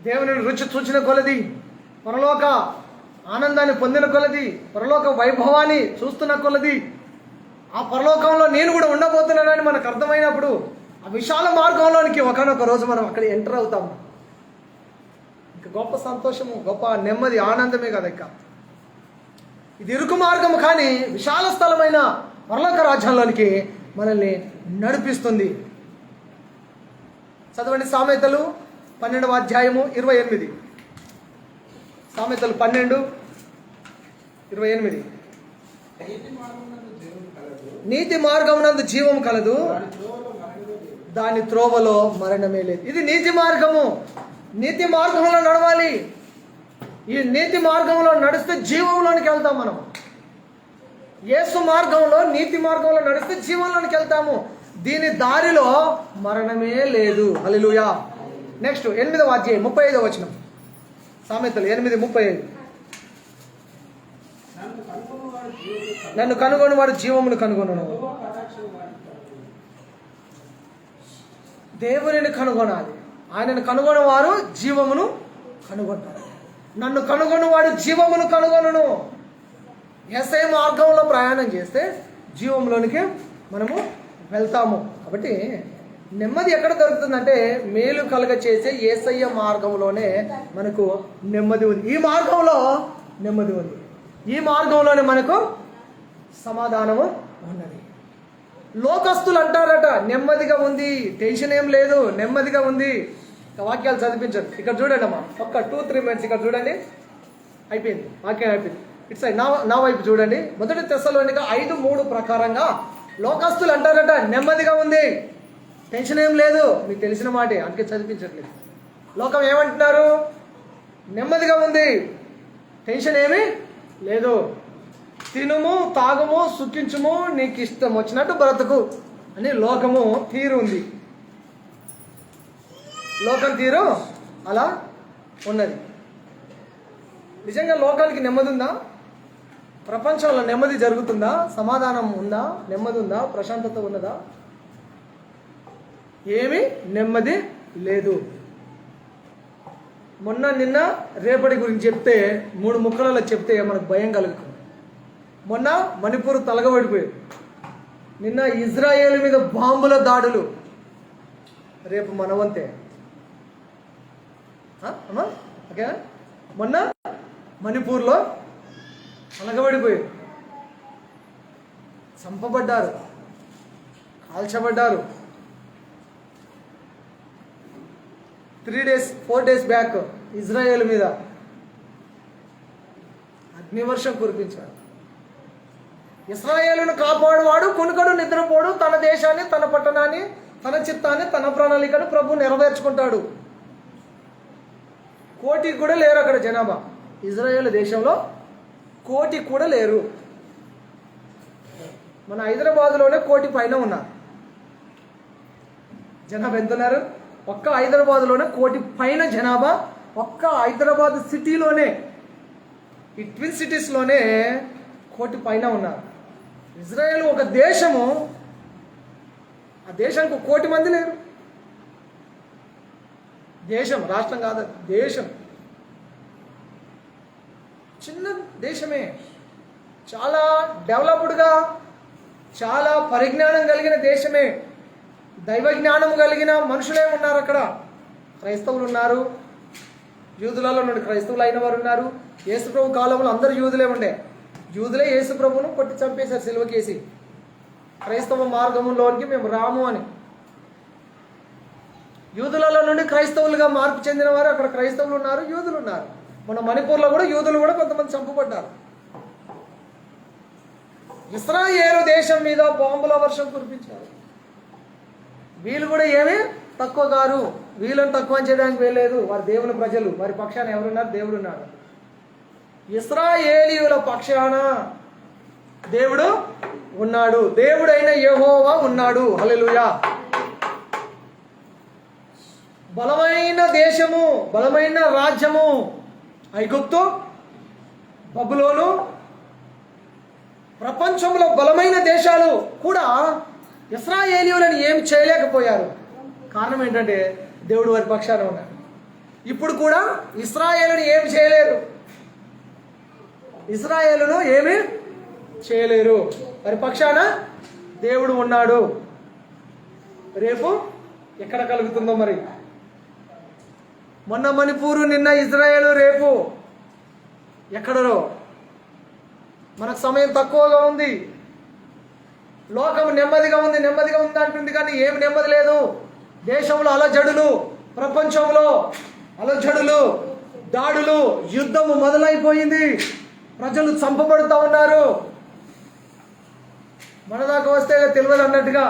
దేవుని రుచి చూచిన కొలది, పరలోక ఆనందాన్ని పొందిన కొలది, పరలోక వైభవాన్ని చూస్తున్న కొలది, ఆ పరలోకంలో నేను కూడా ఉండబోతున్నానని మనకు అర్థమైనప్పుడు ఆ విశాల మార్గంలోనికి ఒకనొక రోజు మనం అక్కడ ఎంటర్ అవుతాము. ఇంకా గొప్ప సంతోషము, గొప్ప నెమ్మది, ఆనందమే కదా. ఇక ఇది ఇరుకు మార్గము, కానీ విశాల స్థలమైన పరలోక రాజ్యంలోనికి మనల్ని నడిపిస్తుంది. చదవండి సామెతలు 12వ అధ్యాయము 28. సామెతలు 12:28. నీతి మార్గమునందు దేవుని కలదు, నీతి మార్గమునందు జీవం కలదు, దాని త్రోవలో మరణమే లేదు. దాని త్రోవలో మరణమే లేదు. ఇది నీతి మార్గము. నీతి మార్గంలో నడవాలి. ఈ నీతి మార్గంలో నడిస్తే జీవంలోనికి వెళ్తాం మనం. యేసు మార్గంలో, నీతి మార్గంలో నడిస్తే జీవంలోనికి వెళ్తాము. దీని దారిలో మరణమే లేదు. హల్లెలూయా. నెక్స్ట్ 8వ అధ్యాయం 35వ వచనం. సామెతలు 8:35. నన్ను కనుగొని వాడు జీవమును కనుగొనును. దేవునిని కనుగొనాలి. ఆయనను కనుగొని వారు జీవమును కనుగొంటారు. నన్ను కనుగొని వాడు జీవమును కనుగొనును. యేసయ్య మార్గంలో ప్రయాణం చేస్తే జీవంలోనికి మనము వెళ్తాము. కాబట్టి నెమ్మది ఎక్కడ దొరుకుతుందంటే మేలు కలుగ చేసే యేసయ్య మార్గంలోనే మనకు నెమ్మది ఉంది. ఈ మార్గంలో నెమ్మది ఉంది. ఈ మార్గంలోనే మనకు సమాధానము ఉన్నది. లోకస్తులు అంటారట నెమ్మదిగా ఉంది, టెన్షన్ ఏం లేదు, నెమ్మదిగా ఉంది. వాక్యాలు చదివించండి. ఇక్కడ చూడండి అమ్మా, ఒక్క 2-3 మినిట్స్ ఇక్కడ చూడండి. అయిపోయింది, వాక్యం అయిపోయింది. ఇట్స్ నా వైపు చూడండి. 1 తెస్సలోనిక 5:3 ప్రకారంగా లోకస్తులు అంటారట నెమ్మదిగా ఉంది, టెన్షన్ ఏం లేదు. మీకు తెలిసిన మాటే, అందుకే చదివించట్లేదు. లోకం ఏమంటున్నారు? నెమ్మదిగా ఉంది, టెన్షన్ ఏమీ లేదు, తినుము తాగుము సుఖించుము నీకు ఇష్టం వచ్చినట్టు బ్రతుకు అని లోకము తీరు ఉంది. లోకం తీరు అలా ఉన్నది. నిజంగా లోకానికి నెమ్మది ఉందా? ప్రపంచంలో నెమ్మది జరుగుతుందా? సమాధానం ఉందా? నెమ్మది ఉందా? ప్రశాంతత ఉన్నదా? ఏమీ నెమ్మది లేదు. మొన్న నిన్న రేపటి గురించి చెప్తే 3 ముక్కలలో చెప్తే మనకు భయం కలుగుతుంది. మొన్న మణిపూర్ తలగబడిపోయింది. నిన్న ఇజ్రాయేల్ మీద బాంబుల దాడులు. రేపు మనవంతే. అమ్మా ఓకేనా? మొన్న మణిపూర్లో తలగబడిపోయింది, చంపబడ్డారు, కాల్చబడ్డారు. 4 days బ్యాక్ ఇజ్రాయేల్ మీద అగ్నివర్షం కురిపించాడు. ఇశ్రాయేలును కాపాడువాడు కొనుకడు నిద్రపోడు, తన దేశాన్ని, తన పట్టణాన్ని, తన చిత్తాన్ని, తన ప్రణాళికను ప్రభు నెరవేర్చుకుంటాడు. 1 కోటి కూడా లేరు అక్కడ జనాభా. ఇజ్రాయేల్ దేశంలో 1 కోటి కూడా లేరు. మన హైదరాబాద్లోనే 1 కోటి పైన ఉన్నారు. జనాభా ఎంత ఉన్నారు? ఒక్క హైదరాబాద్లోనే 1 కోటి పైన జనాభా. ఒక్క హైదరాబాద్ సిటీలోనే, ఈ ట్విన్ సిటీస్లోనే 1 కోటి పైన ఉన్నారు. ఇజ్రాయేల్ ఒక దేశము, ఆ దేశానికి 1 కోటి మంది లేరు. దేశం, రాష్ట్రం కాదు, దేశం. చిన్న దేశమే, చాలా డెవలప్డ్గా, చాలా పరిజ్ఞానం కలిగిన దేశమే, దైవ జ్ఞానం కలిగిన మనుషులే ఉన్నారు అక్కడ. క్రైస్తవులు ఉన్నారు, యూదులలో నుండి క్రైస్తవులు అయిన వారు ఉన్నారు. యేసుప్రభు కాలంలో అందరూ యూదులే ఉండే. యూదులే యేసుప్రభును కొట్టి చంపేశారు సిలువకేసి. క్రైస్తవ మార్గంలోనికి మేము రాము అని. యూదులలో నుండి క్రైస్తవులుగా మార్పు చెందిన వారు అక్కడ క్రైస్తవులు ఉన్నారు, యూదులు ఉన్నారు. మన మణిపూర్లో కూడా యూదులు కూడా కొంతమంది చంపబడ్డారు. ఇశ్రాయేలు దేశం మీద బాంబుల వర్షం కురిపించారు. వీళ్ళు కూడా ఏమీ తక్కువ కారు. వీళ్ళని తక్కువ చేయడానికి వెళ్ళలేదు. వారి దేవుని ప్రజలు, వారి పక్షాన ఎవరున్నారు? దేవుడు ఉన్నాడు. ఇశ్రాయేలీయుల పక్షాన దేవుడు ఉన్నాడు. దేవుడైన యెహోవా ఉన్నాడు. హల్లెలూయా. బలమైన దేశము, బలమైన రాజ్యము ఐగుప్తు, బబులోను, ప్రపంచంలో బలమైన దేశాలు కూడా ఇశ్రాయేలీయులను ఏం చేయలేకపోయారు. కారణం ఏంటంటే దేవుడు వారి పక్షాన ఉన్నాడు. ఇప్పుడు కూడా ఇశ్రాయేలును ఏం చేయలేరు. ఇశ్రాయేలును ఏమీ చేయలేరు. వారి పక్షాన దేవుడు ఉన్నాడు. రేపు ఎక్కడ కలుగుతుందో మరి. మొన్న మణిపూరు, నిన్న ఇజ్రాయేలు, రేపు ఎక్కడరో. మనకు సమయం తక్కువగా ఉంది. లోకం నెమ్మదిగా ఉంది, నెమ్మదిగా ఉంది అంటుంది, కానీ ఏమి నెమ్మది లేదు. దేశంలో అలజడులు, ప్రపంచంలో అలజడులు, దాడులు, యుద్ధము మొదలైపోయింది. ప్రజలు చంపబడుతూ ఉన్నారు. మన దాకా వస్తే తెలియదు అన్నట్టుగా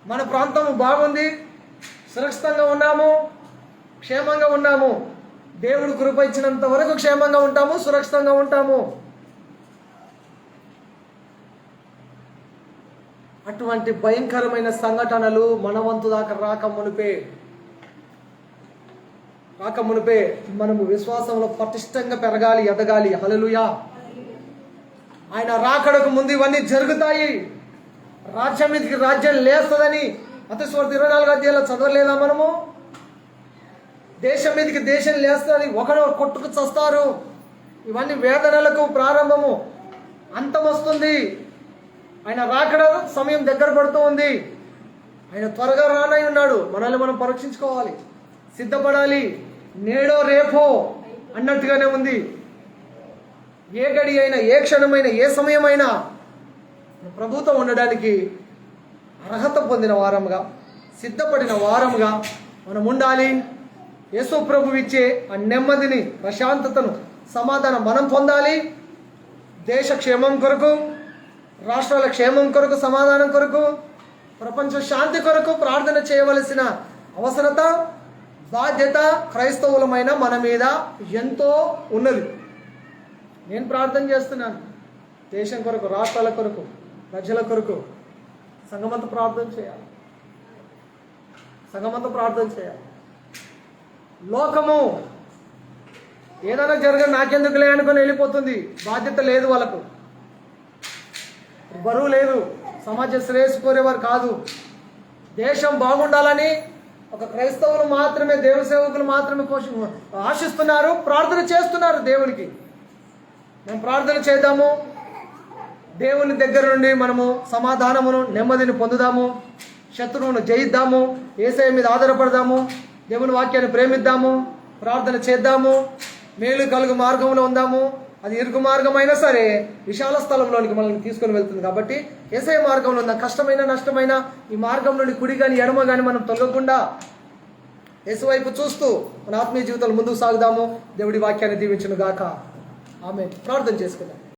మన ప్రాంతం బాగుంది, సురక్షితంగా ఉన్నాము, క్షేమంగా ఉన్నాము. దేవుడు కృప ఇచ్చినంత వరకు క్షేమంగా ఉంటాము, సురక్షితంగా ఉంటాము. అటువంటి భయంకరమైన సంఘటనలు మన వంతు దాకా రాక మునిపే మనము విశ్వాసంలో పటిష్టంగా పెరగాలి, ఎదగాలి. హల్లెలూయా. ఆయన రాకడకు ముందు ఇవన్నీ జరుగుతాయి. రాజ్యం మీదకి రాజ్యం లేస్తుందని మత్తయి 24 అధ్యాయంలో చదవలేదా మనము? దేశం మీదకి దేశం లేస్తుంది, ఒకడు కొట్టుకు చస్తారు. ఇవన్నీ వేదనలకు ప్రారంభము, అంతం వస్తుంది. ఆయన రాకడ సమయం దగ్గర పడుతూ ఉంది. ఆయన త్వరగా రానై ఉన్నాడు. మనల్ని మనం పరీక్షించుకోవాలి, సిద్ధపడాలి. నేడో రేపో అన్నట్టుగానే ఉంది. ఏ గడి అయినా, ఏ క్షణమైనా, ఏ సమయమైనా ప్రభుత్వం ఉండడానికి అర్హత పొందిన వారముగా, సిద్ధపడిన వారముగా మనం ఉండాలి. యేసు ప్రభు ఇచ్చే ఆ నెమ్మదిని, ప్రశాంతతను, సమాధానం మనం పొందాలి. దేశ క్షేమం కొరకు, రాష్ట్రాల క్షేమం కొరకు, సమాధానం కొరకు, ప్రపంచ శాంతి కొరకు ప్రార్థన చేయవలసిన అవసరత, బాధ్యత క్రైస్తవులమైన మన మీద ఎంతో ఉన్నది. నేను ప్రార్థన చేస్తున్నాను దేశం కొరకు, రాష్ట్రాల కొరకు, ప్రజల కొరకు. సంఘమంతా ప్రార్థన చేయాలి, సంఘమంతా ప్రార్థన చేయాలి. లోకము ఏదైనా జరగదు, నాకెందుకులే అనుకుని వెళ్ళిపోతుంది. బాధ్యత లేదు, వాళ్ళకు బరువు లేదు, సమాజ శ్రేయస్సు కోరేవారు కాదు. దేశం బాగుండాలని ఒక క్రైస్తవులు మాత్రమే, దేవ సేవకులు మాత్రమే ఆశిస్తున్నారు, ప్రార్థన చేస్తున్నారు దేవునికి. మేము ప్రార్థన చేద్దాము, దేవుని దగ్గర నుండి మనము సమాధానమును, నెమ్మదిని పొందుదాము, శత్రువును జయిద్దాము, యేసయ్య మీద ఆధారపడదాము, దేవుని వాక్యాన్ని ప్రేమిద్దాము, ప్రార్థన చేద్దాము, మేలు కలుగు మార్గంలో ఉందాము. అది ఇరుకు మార్గమైనా సరే విశాల స్థలంలోనికి మనల్ని తీసుకొని వెళ్తుంది. కాబట్టి యేసయ్య మార్గంలో ఉన్న కష్టమైన, నష్టమైన ఈ మార్గం నుండి కుడి కానీ ఎడమ కానీ మనం తొలగకుండా యేసు వైపు చూస్తూ మన ఆత్మీయ జీవితాలు ముందుకు సాగుదాము. దేవుడి వాక్యాన్ని దీవించును గాక. ఆమేన్. ప్రార్థన చేసుకుందాం.